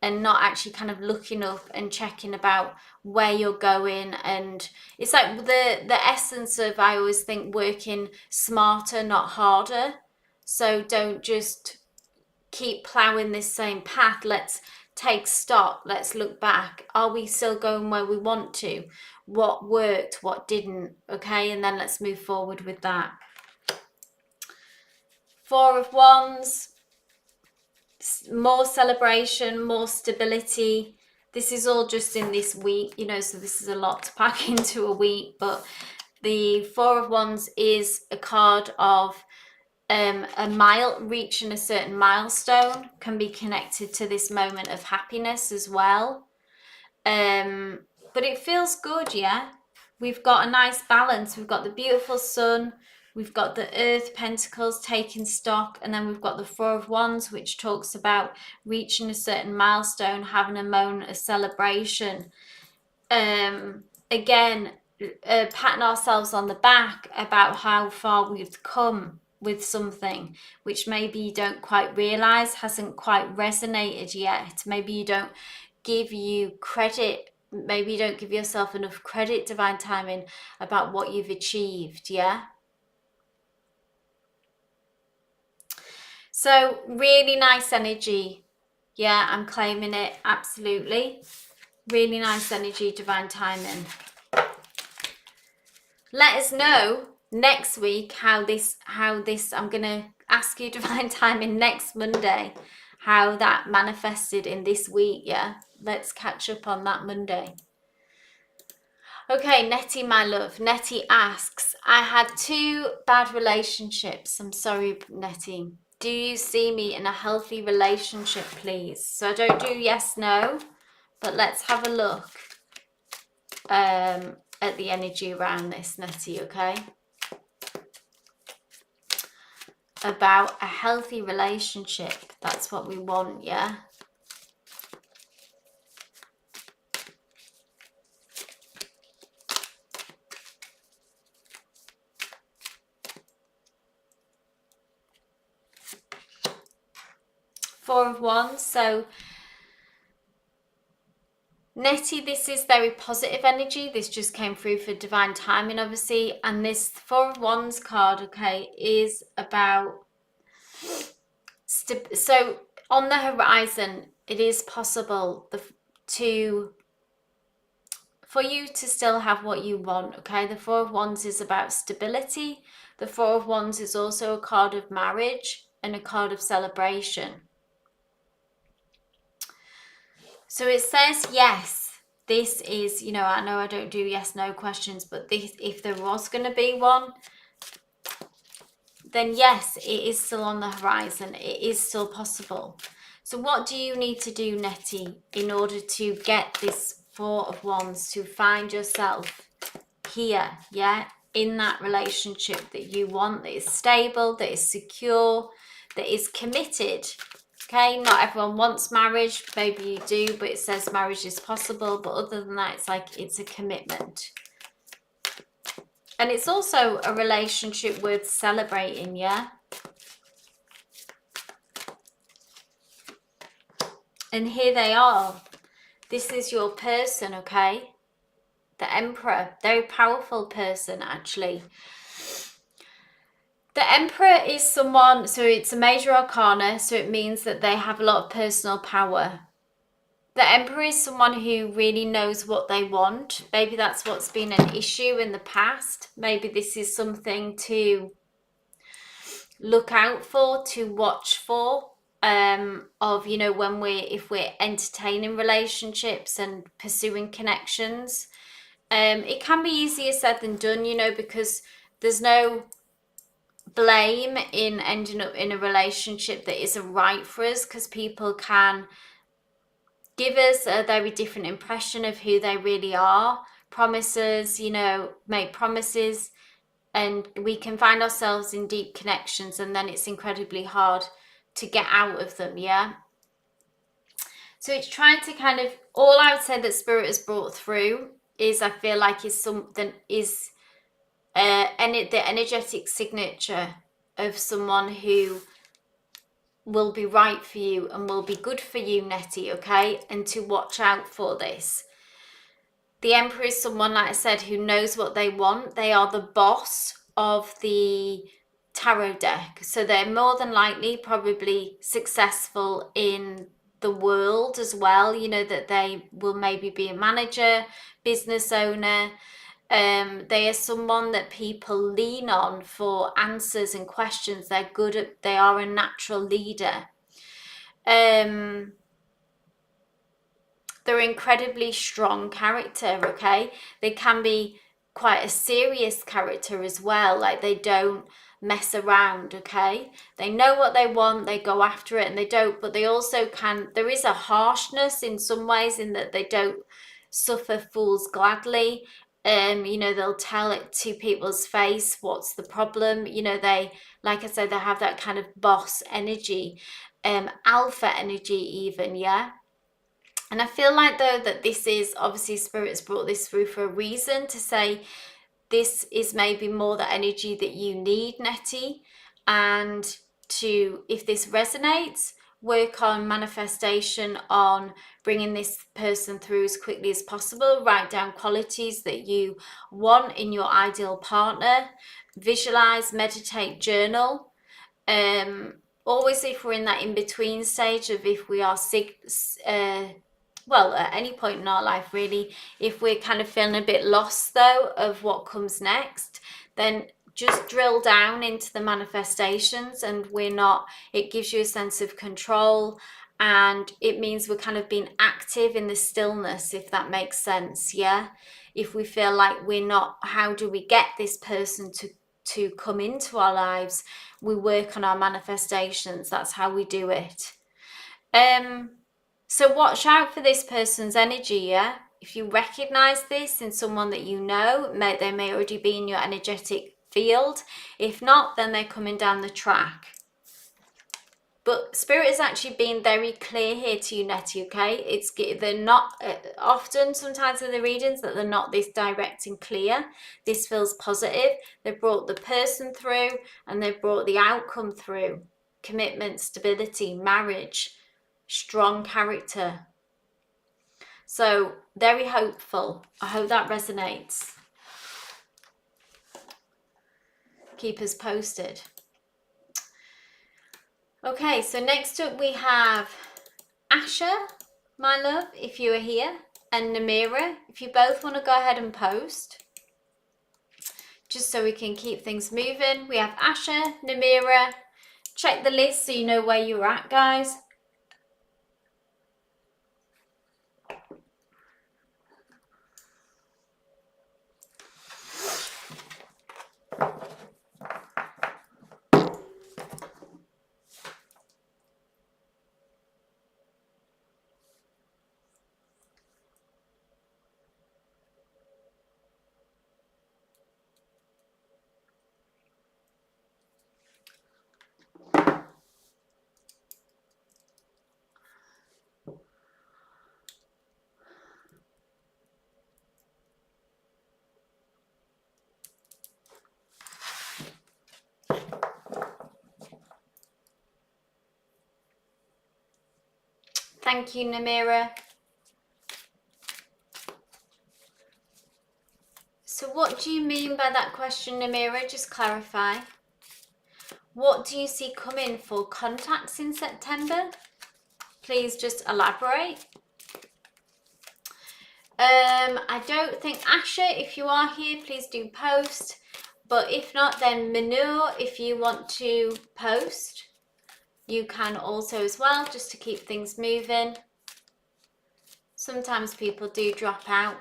and not actually kind of looking up and checking about where you're going. And it's like the essence of, I always think, working smarter, not harder. So don't just keep plowing this same path. Let's take stock. Let's look back. Are we still going where we want to? What worked? What didn't? Okay, and then let's move forward with that. Four of Wands, more celebration, more stability. This is all just in this week, you know, so this is a lot to pack into a week. But the Four of Wands is a card of reaching a certain milestone, can be connected to this moment of happiness as well. But it feels good, yeah? We've got a nice balance. We've got the beautiful sun, we've got the Earth Pentacles taking stock, and then we've got the Four of Wands, which talks about reaching a certain milestone, having a moment of celebration. Again, patting ourselves on the back about how far we've come with something which maybe you don't quite realize hasn't quite resonated yet. Maybe you don't give you credit, maybe you don't give yourself enough credit, divine timing, about what you've achieved, yeah? So really nice energy, yeah, I'm claiming it, absolutely. Really nice energy, divine timing. Let us know next week how this, I'm going to ask you, divine timing, next Monday, how that manifested in this week, yeah? Let's catch up on that Monday. Okay, Nettie, my love. Nettie asks, I had 2 bad relationships. I'm sorry, Nettie. Do you see me in a healthy relationship, please? So I don't do yes, no, but let's have a look at the energy around this, Nettie, okay? About a healthy relationship. That's what we want, yeah? Four of Wands. So Nettie, this is very positive energy. This just came through for divine timing, obviously. And this Four of Wands card, okay, is about... So on the horizon, it is possible for you to still have what you want, okay? The Four of Wands is about stability. The Four of Wands is also a card of marriage and a card of celebration. So it says, yes, this is, you know, I know I don't do yes, no questions, but this, if there was going to be one, then yes, it is still on the horizon. It is still possible. So what do you need to do, Nettie, in order to get this Four of Wands, to find yourself here, yeah, in that relationship that you want, that is stable, that is secure, that is committed? Okay, not everyone wants marriage. Maybe you do, but it says marriage is possible. But other than that, it's like it's a commitment. And it's also a relationship worth celebrating, yeah? And here they are. This is your person, okay? The Emperor, very powerful person, actually. The Emperor is someone, so it's a major arcana, so it means that they have a lot of personal power. The Emperor is someone who really knows what they want. Maybe that's what's been an issue in the past. Maybe this is something to look out for, to watch for, of, you know, when if we're entertaining relationships and pursuing connections. It can be easier said than done, you know, because there's no blame in ending up in a relationship that isn't right for us, because people can give us a very different impression of who they really are. Promises, you know, make promises, and we can find ourselves in deep connections, and then it's incredibly hard to get out of them, yeah? So it's trying to kind of, all I would say that Spirit has brought through is, I feel like, is something, is the energetic signature of someone who will be right for you and will be good for you, Nettie, okay? And to watch out for this. The Emperor is someone, like I said, who knows what they want. They are the boss of the tarot deck. So they're more than likely probably successful in the world as well. You know, that they will maybe be a manager, business owner. They are someone that people lean on for answers and questions. They're good at, they are a natural leader. They're incredibly strong character, okay? They can be quite a serious character as well. Like, they don't mess around, okay? They know what they want, they go after it, and they don't, but they also can, there is a harshness in some ways in that they don't suffer fools gladly. You know, they'll tell it to people's face, what's the problem? You know, they, like I said, they have that kind of boss energy, alpha energy even, yeah? And I feel like, though, that this is, obviously Spirit's brought this through for a reason, to say this is maybe more the energy that you need, Nettie, and to, if this resonates, work on manifestation, on bringing this person through as quickly as possible. Write down qualities that you want in your ideal partner. Visualize, meditate, journal. Always, if we're in that in-between stage of, if we are well, at any point in our life, really, if we're kind of feeling a bit lost, though, of what comes next, then just drill down into the manifestations, and it gives you a sense of control, and it means we're kind of being active in the stillness, if that makes sense, yeah? If we feel like we're not, how do we get this person to come into our lives? We work on our manifestations. That's how we do it. So watch out for this person's energy, yeah? If you recognize this in someone that you know, they may already be in your energetic field. If not, then they're coming down the track. But Spirit has actually been very clear here to you, Nettie, okay? They're not, often, sometimes in the readings, that they're not this direct and clear. This feels positive. They've brought the person through, and they've brought the outcome through. Commitment, stability, marriage, strong character. So, very hopeful. I hope that resonates. Keep us posted. Okay, so next up we have Asha, my love, if you are here, and Namira. If you both want to go ahead and post, just so we can keep things moving. We have Asha, Namira. Check the list so you know where you're at, guys. Thank you, Namira. So what do you mean by that question, Namira? Just clarify. What do you see coming for contacts in September? Please just elaborate. I don't think, Asha, if you are here, please do post. But if not, then Manure, if you want to post, you can also as well, just to keep things moving. Sometimes people do drop out.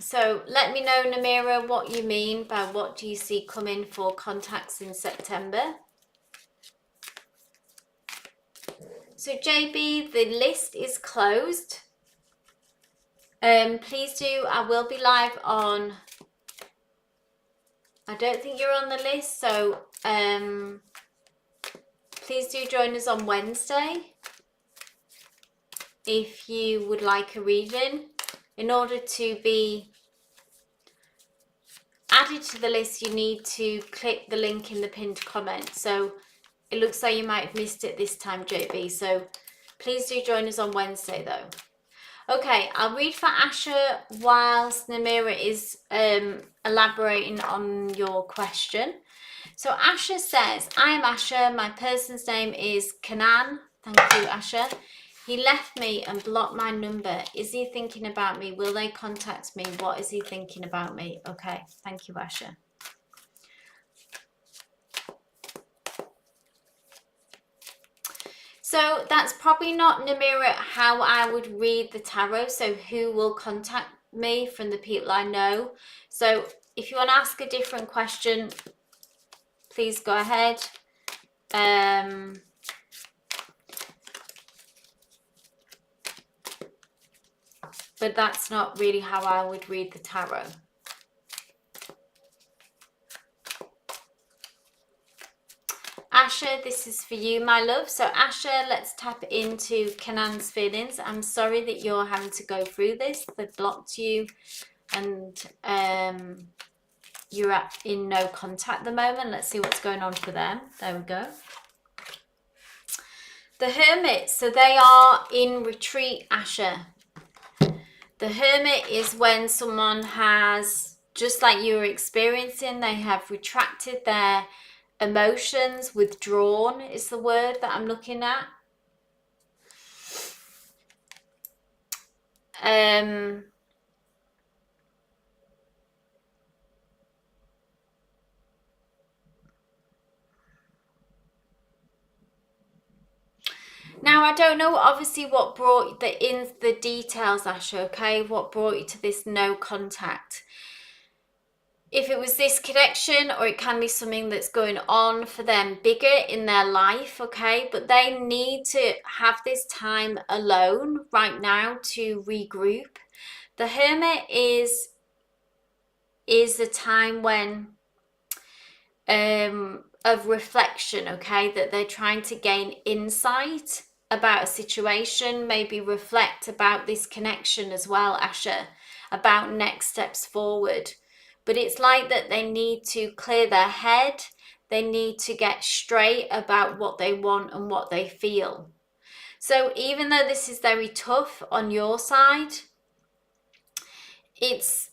So let me know, Namira, what you mean by what do you see coming for contacts in September. So JB, the list is closed. Please do, I will be live on, I don't think you're on the list, so please do join us on Wednesday if you would like a reading. In order to be added to the list, you need to click the link in the pinned comment. So it looks like you might have missed it this time, JB. So please do join us on Wednesday though. Okay, I'll read for Asha whilst Namira is elaborating on your question. So Asha says, I am Asha. My person's name is Kanan. Thank you, Asha. He left me and blocked my number. Is he thinking about me? Will they contact me? What is he thinking about me? Okay, thank you, Asha. So that's probably not, Namira, how I would read the tarot. So who will contact me from the people I know? So if you want to ask a different question, please go ahead. But that's not really how I would read the tarot. Asha, this is for you, my love. So Asha, let's tap into Kanan's feelings. I'm sorry that you're having to go through this. They've blocked you and you're in no contact at the moment. Let's see what's going on for them. There we go. The Hermit, so they are in retreat, Asha. The Hermit is when someone has, just like you were experiencing, they have retracted their emotions, withdrawn is the word that I'm looking at. Now, I don't know, obviously, what brought the details, Asha, okay? What brought you to this no contact? If it was this connection, or it can be something that's going on for them bigger in their life, okay? But they need to have this time alone right now to regroup. The Hermit is a time when of reflection, okay? That they're trying to gain insight about a situation, maybe reflect about this connection as well, Asha, about next steps forward. But it's like that they need to clear their head. They need to get straight about what they want and what they feel. So even though this is very tough on your side, it's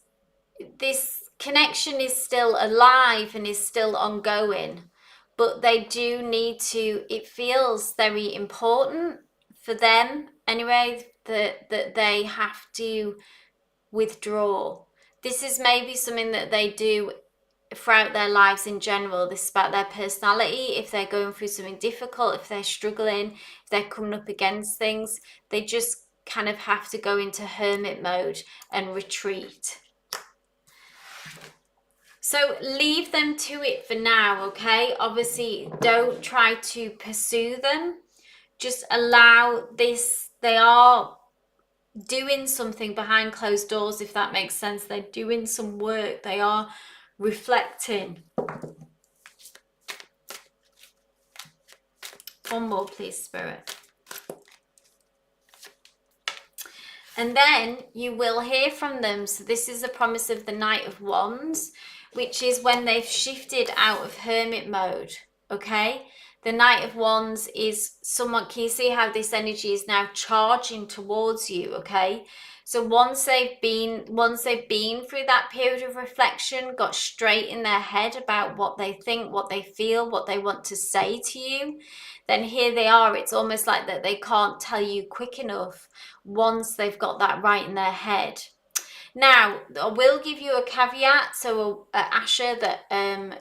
this connection is still alive and is still ongoing, but they do need to, it feels very important for them anyway, that they have to withdraw. This is maybe something that they do throughout their lives in general. This is about their personality. If they're going through something difficult, if they're struggling, if they're coming up against things, they just kind of have to go into hermit mode and retreat. So leave them to it for now, okay? Obviously, don't try to pursue them. Just allow this. They are doing something behind closed doors, if that makes sense. They're doing some work. They are reflecting. One more, please, Spirit. And then you will hear from them. So this is a promise of the Knight of Wands, which is when they've shifted out of hermit mode, okay? The Knight of Wands is somewhat, can you see how this energy is now charging towards you, okay? So once they've been through that period of reflection, got straight in their head about what they think, what they feel, what they want to say to you, then here they are. It's almost like that they can't tell you quick enough once they've got that right in their head. Now, I will give you a caveat, so Asha, that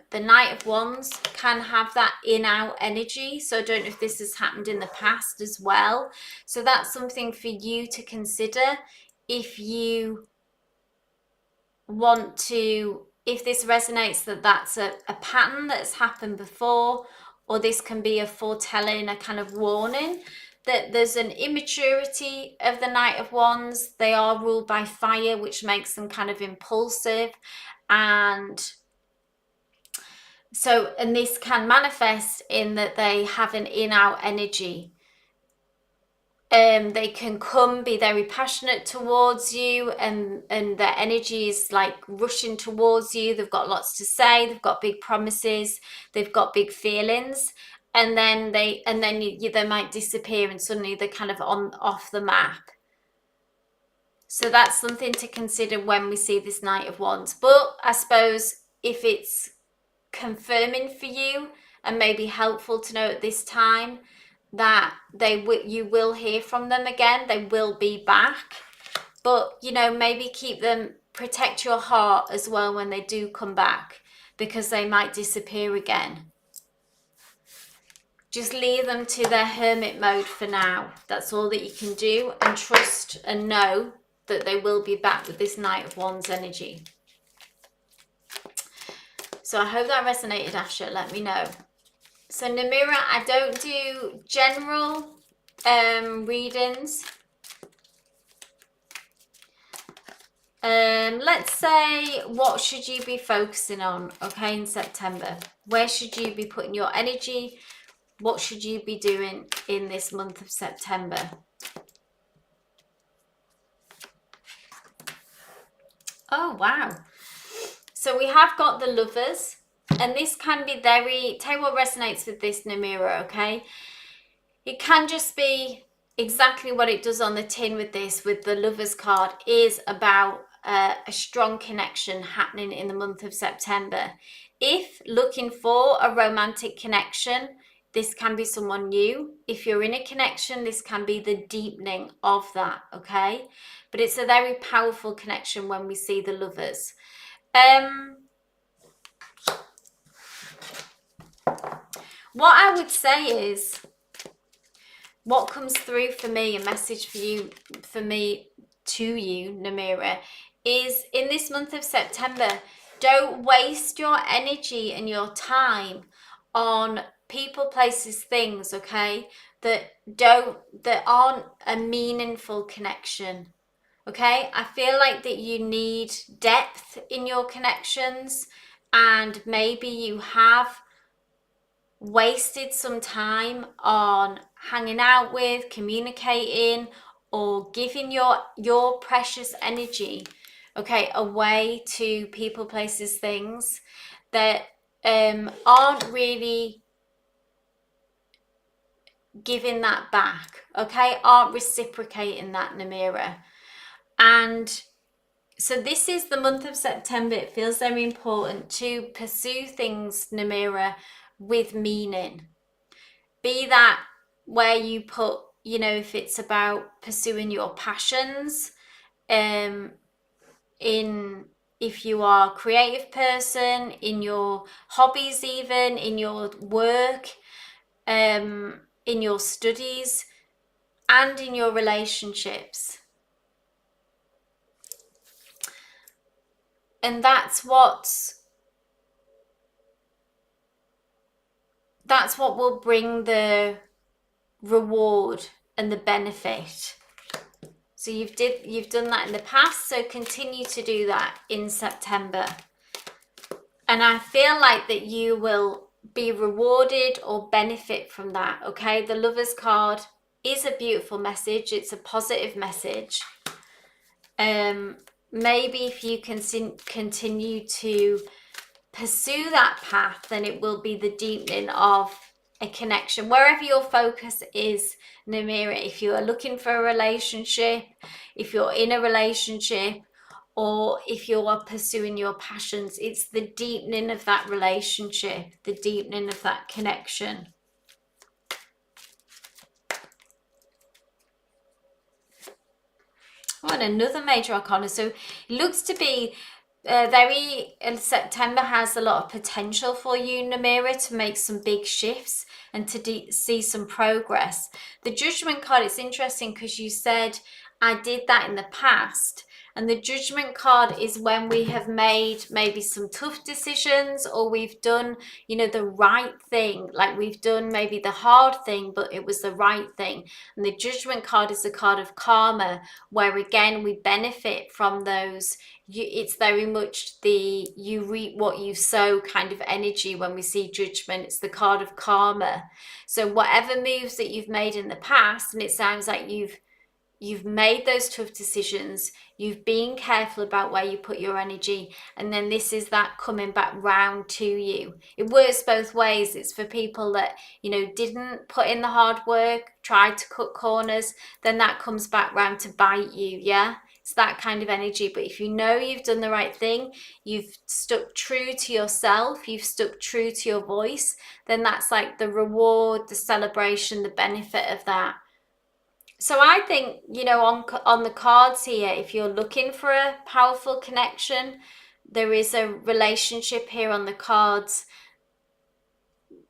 the Knight of Wands can have that in-out energy. So I don't know if this has happened in the past as well. So that's something for you to consider if you want to, if this resonates, that that's a pattern that's happened before, or this can be a foretelling, a kind of warning that there's an immaturity of the Knight of Wands. They are ruled by fire, which makes them kind of impulsive. And so, and this can manifest in that they have an in-out energy. They can be very passionate towards you, and their energy is like rushing towards you. They've got lots to say, they've got big promises, they've got big feelings, and then they might disappear, and suddenly they're kind of off the map. So that's something to consider when we see this Knight of Wands. But I suppose if it's confirming for you and maybe helpful to know at this time, that you will hear from them again, they will be back, but you know, maybe protect your heart as well when they do come back, because they might disappear again. Just leave them to their hermit mode for now. That's all that you can do, and trust and know that they will be back with this Knight of Wands energy. So I hope that resonated, Asha. Let me know. So Namira, I don't do general readings. Let's say, what should you be focusing on, okay, in September? Where should you be putting your energy? What should you be doing in this month of September? Oh, wow. So we have got the Lovers. And this can be very, tell you what resonates with this, Namira, okay? It can just be exactly what it does on the tin with this, with the Lovers card, is about a strong connection happening in the month of September. If looking for a romantic connection, this can be someone new. If you're in a connection, this can be the deepening of that, okay? But it's a very powerful connection when we see the Lovers. What I would say is, what comes through for me, a message for you, to you, Namira, is in this month of September, don't waste your energy and your time on people, places, things, okay, that aren't a meaningful connection. Okay, I feel like that you need depth in your connections, and maybe you have wasted some time on hanging out with, communicating, or giving your precious energy, okay, away to people, places, things that aren't really giving that back, okay, aren't reciprocating that, Namira. And so this is the month of September. It feels very important to pursue things, Namira, with meaning. Be that where you put, you know, if it's about pursuing your passions, if you are a creative person, in your hobbies, even in your work, in your studies, and in your relationships. And that's what will bring the reward and the benefit. So you've done that in the past, so continue to do that in September. And I feel like that you will be rewarded or benefit from that, okay? The Lovers card is a beautiful message. It's a positive message. maybe if you can continue to pursue that path, then it will be the deepening of a connection. Wherever your focus is, Namira, if you are looking for a relationship, if you're in a relationship, or if you are pursuing your passions, it's the deepening of that relationship, the deepening of that connection. Oh, and another major arcana. So it looks to be September has a lot of potential for you, Namira, to make some big shifts and to see some progress. The Judgment card, it's interesting because you said, I did that in the past. And the Judgment card is when we have made maybe some tough decisions, or we've done, you know, the right thing. Like we've done maybe the hard thing, but it was the right thing. And the Judgment card is a card of karma, where again, we benefit from those. It's very much the you reap what you sow kind of energy when we see Judgment. It's the card of karma. So whatever moves that you've made in the past, and it sounds like you've made those tough decisions, you've been careful about where you put your energy, and then this is that coming back round to you. It works both ways. It's for people that, you know, didn't put in the hard work, tried to cut corners, then that comes back round to bite you. Yeah, it's that kind of energy. But if you know you've done the right thing, you've stuck true to yourself, you've stuck true to your voice, then that's like the reward, the celebration, the benefit of that. So I think, you know, on the cards here, if you're looking for a powerful connection, there is a relationship here on the cards,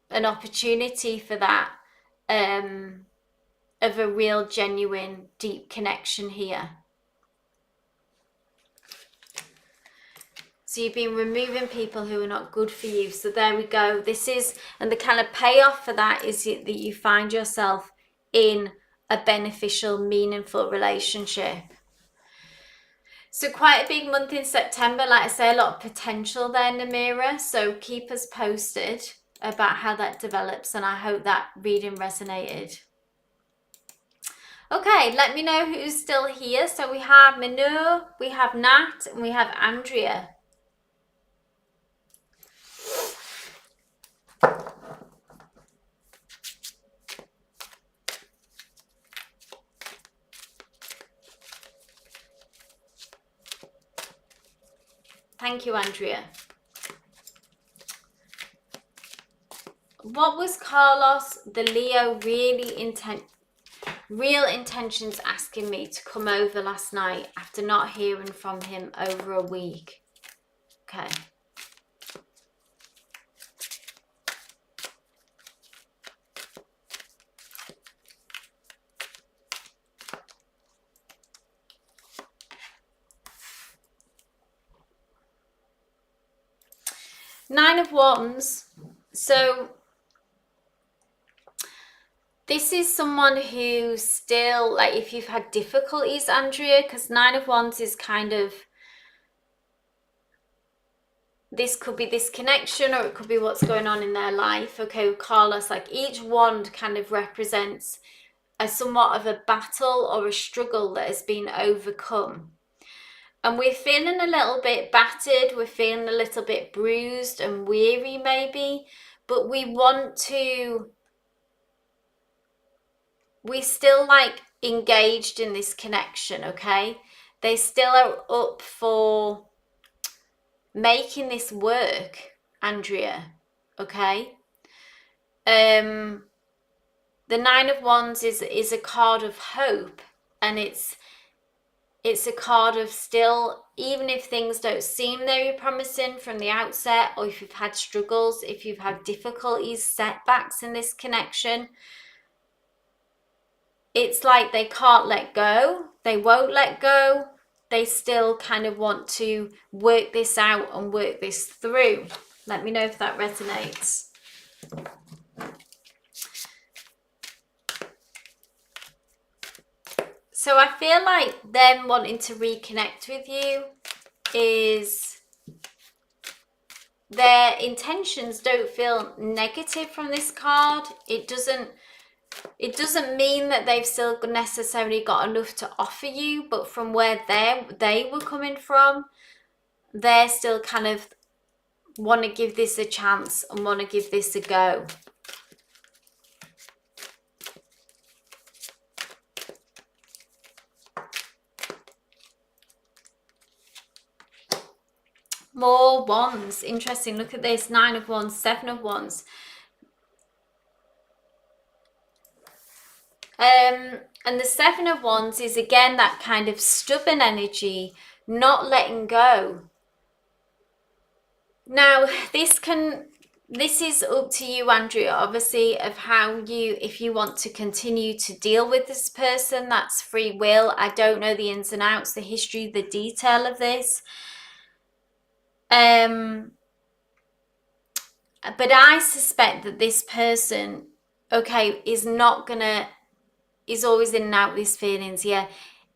an opportunity for that, of a real, genuine, deep connection here. So you've been removing people who are not good for you. So there we go. This is, and the kind of payoff for that is that you find yourself in a beneficial, meaningful relationship. So quite a big month in September. Like I say, a lot of potential there, Namira. So keep us posted about how that develops, and I hope that reading resonated. Okay, let me know who's still here. So we have Manu, we have Nat, and we have Andrea. Thank you, Andrea. What was Carlos, the Leo, real intentions asking me to come over last night after not hearing from him over a week? Okay. Nine of Wands. So this is someone who still, like, if you've had difficulties, Andrea, because Nine of Wands is kind of, this could be this connection, or it could be what's going on in their life. Okay, with Carlos, like each wand kind of represents a somewhat of a battle or a struggle that has been overcome. And we're feeling a little bit battered, we're feeling a little bit bruised and weary maybe, but we're still like engaged in this connection, okay? They still are up for making this work, Andrea, okay? The Nine of Wands is a card of hope, and it's a card of still, even if things don't seem very promising from the outset, or if you've had struggles, if you've had difficulties, setbacks in this connection, it's like they can't let go, they won't let go, they still kind of want to work this out and work this through. Let me know if that resonates. So I feel like them wanting to reconnect with you is, their intentions don't feel negative from this card. It doesn't It doesn't mean that they've still necessarily got enough to offer you, but from where they were coming from, they're still kind of want to give this a chance and want to give this a go. More wands. Interesting. Look at this. 9 of Wands, 7 of Wands. And the 7 of Wands is again that kind of stubborn energy, not letting go. Now, this is up to you, Andrea, obviously, of how if you want to continue to deal with this person. That's free will. I don't know the ins and outs, the history, the detail of this. But I suspect that this person, okay, is always in and out with his feelings. Yeah,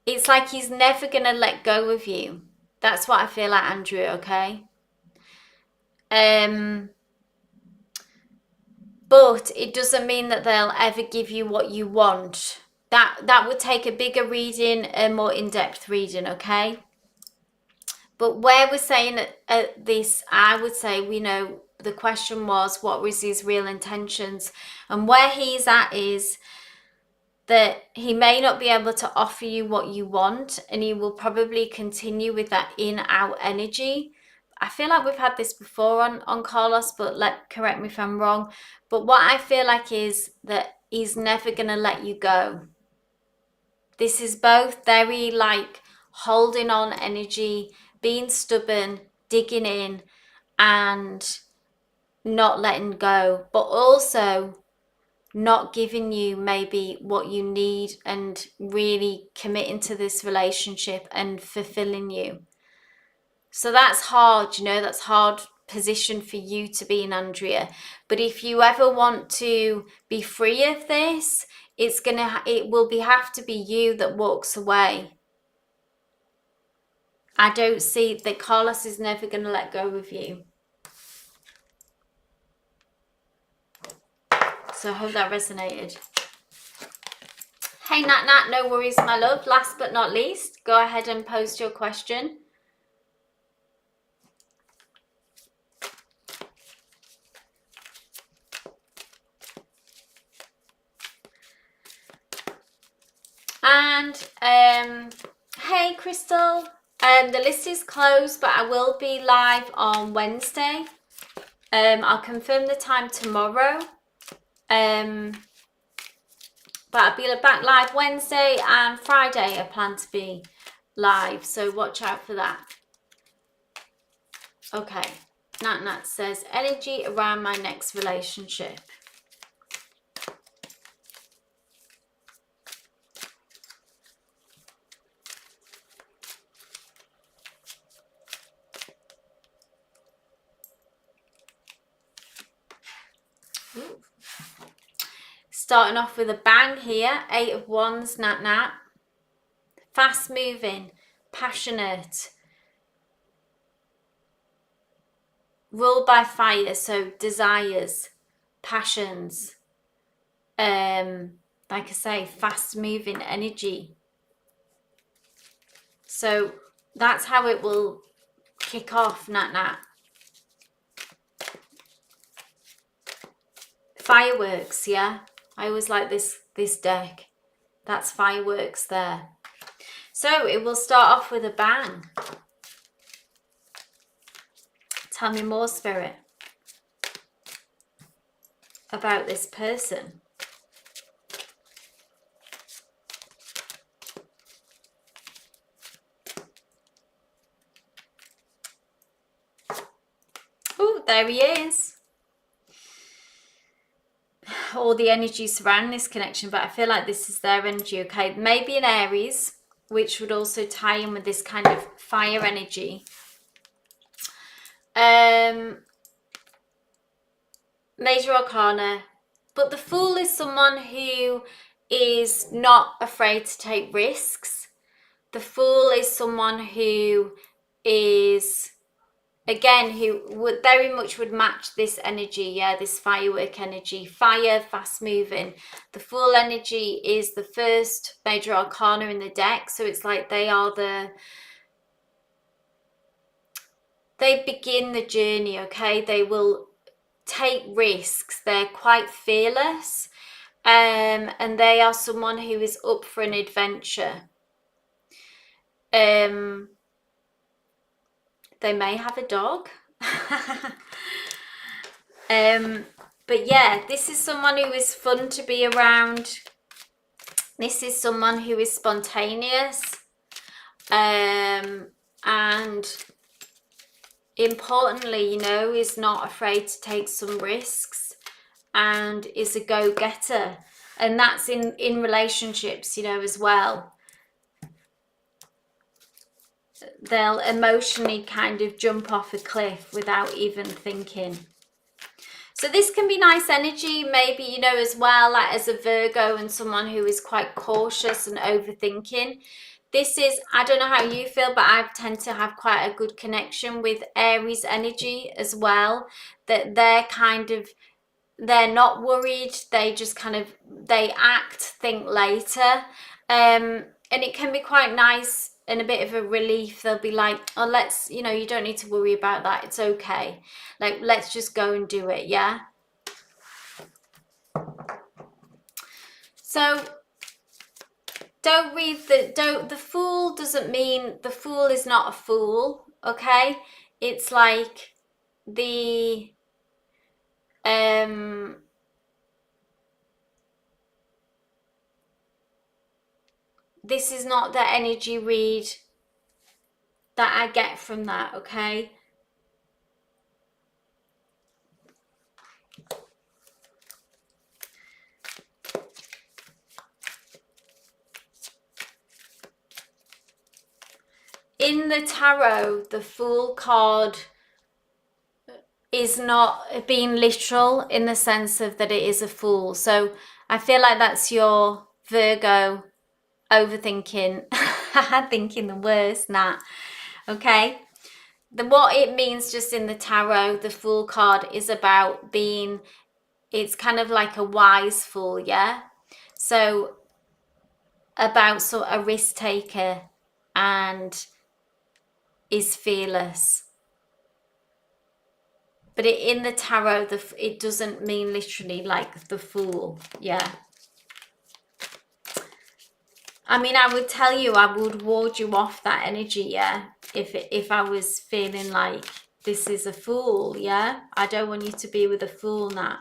it's like he's never gonna let go of you. That's what I feel like, Andrew. Okay. But it doesn't mean that they'll ever give you what you want. That would take a bigger reading, a more in-depth reading. Okay. But where we're saying at this, I would say, the question was, what was his real intentions? And where he's at is that he may not be able to offer you what you want, and he will probably continue with that in-out energy. I feel like we've had this before on Carlos, but correct me if I'm wrong. But what I feel like is that he's never going to let you go. This is both very like holding on energy, being stubborn, digging in, and not letting go, but also not giving you maybe what you need and really committing to this relationship and fulfilling you. So that's hard, that's hard position for you to be in, Andrea. But if you ever want to be free of this, it will have to be you that walks away. I don't see that Carlos is never going to let go of you. So I hope that resonated. Hey Nat, no worries, my love. Last but not least, go ahead and post your question. And hey Crystal, the list is closed, but I will be live on Wednesday. I'll confirm the time tomorrow. But I'll be back live Wednesday and Friday. I plan to be live, so watch out for that. Okay, Nat says energy around my next relationship. Ooh. Starting off with a bang here. 8 of Wands, Nat. Fast moving, passionate, ruled by fire, so desires, passions, like I say, fast moving energy. So that's how it will kick off, Nat. Fireworks, yeah. I always like this deck. That's fireworks there. So it will start off with a bang. Tell me more, Spirit, about this person. Oh, there he is. All the energy surrounding this connection, but I feel like this is their energy. Okay, maybe an Aries, which would also tie in with this kind of fire energy. Major Arcana, but the Fool is someone who is not afraid to take risks. The Fool is someone who is again, who would very much would match this energy, yeah, this firework energy, fire, fast moving. The Fool energy is the first major arcana in the deck, so it's like they begin the journey, okay? They will take risks. They're quite fearless, and they are someone who is up for an adventure. They may have a dog. But yeah, this is someone who is fun to be around. This is someone who is spontaneous, and importantly, you know, is not afraid to take some risks and is a go-getter. And that's in relationships, you know, as well. They'll emotionally kind of jump off a cliff without even thinking. So this can be nice energy, maybe, you know, as well, like as a Virgo and someone who is quite cautious and overthinking. This is, I don't know how you feel, but I tend to have quite a good connection with Aries energy as well, that they're not worried. They just kind of, they act, think later. And it can be quite nice and a bit of a relief. They'll be like, oh, let's, you know, you don't need to worry about that. It's okay. Like, let's just go and do it. Yeah. So the Fool doesn't mean the Fool is not a fool. Okay. It's like the, this is not the energy read that I get from that, okay? In the tarot, the Fool card is not being literal in the sense of that it is a fool. So I feel like that's your Virgo overthinking, thinking the worst, Nat. Okay? What it means just in the tarot, the Fool card is about being, it's kind of like a wise fool, yeah? So about sort of a risk taker and is fearless. But in the tarot, it doesn't mean literally like the Fool, yeah? I mean, I would tell you, I would ward you off that energy, yeah? If I was feeling like this is a fool, yeah? I don't want you to be with a fool, Nat.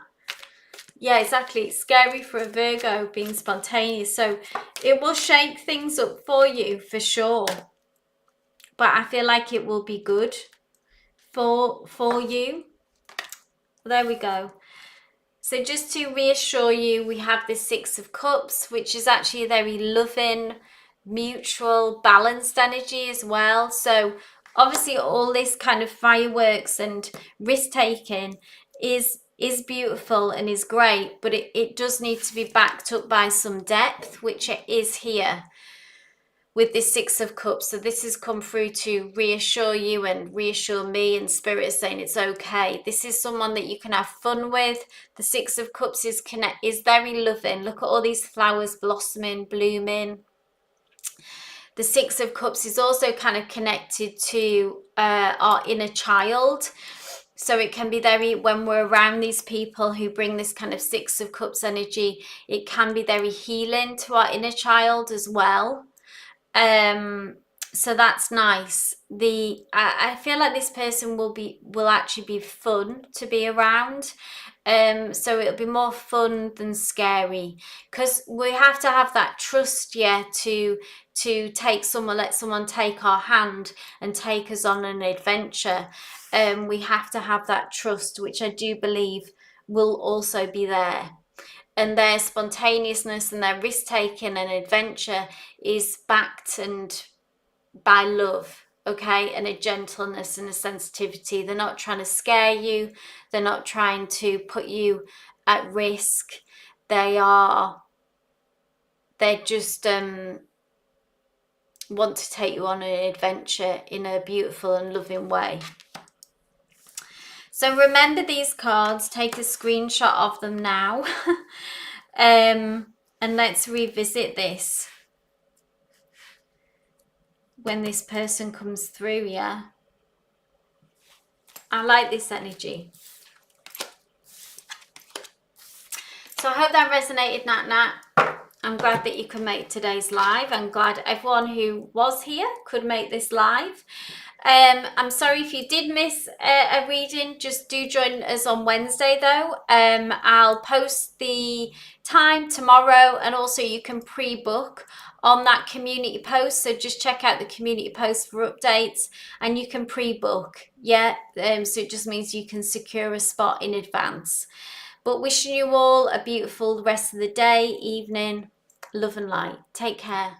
Yeah, exactly. It's scary for a Virgo being spontaneous. So it will shake things up for you, for sure. But I feel like it will be good for you. There we go. So just to reassure you, we have this Six of Cups, which is actually a very loving, mutual, balanced energy as well. So obviously all this kind of fireworks and risk-taking is beautiful and is great, but it does need to be backed up by some depth, which it is here with this Six of Cups. So this has come through to reassure you and reassure me, and Spirit is saying it's okay. This is someone that you can have fun with. The Six of Cups is very loving. Look at all these flowers blossoming, blooming. The Six of Cups is also kind of connected to our inner child. So it can be very, when we're around these people who bring this kind of Six of Cups energy, it can be very healing to our inner child as well. So that's nice. I feel like this person will actually be fun to be around. So it'll be more fun than scary, because we have to have that trust, yeah, to let someone take our hand and take us on an adventure. We have to have that trust, which I do believe will also be there. And their spontaneousness and their risk-taking and adventure is backed and by love, okay, and a gentleness and a sensitivity. They're not trying to scare you. They're not trying to put you at risk. They're just want to take you on an adventure in a beautiful and loving way. So remember these cards, take a screenshot of them now. And let's revisit this when this person comes through, yeah? I like this energy. So I hope that resonated, Nat. I'm glad that you could make today's live. I'm glad everyone who was here could make this live. I'm sorry if you did miss a reading. Just do join us on Wednesday though. I'll post the time tomorrow, and also you can pre-book on that community post. So just check out the community post for updates, and you can pre-book. Yeah. So it just means you can secure a spot in advance. But wishing you all a beautiful rest of the day, evening, love and light. Take care.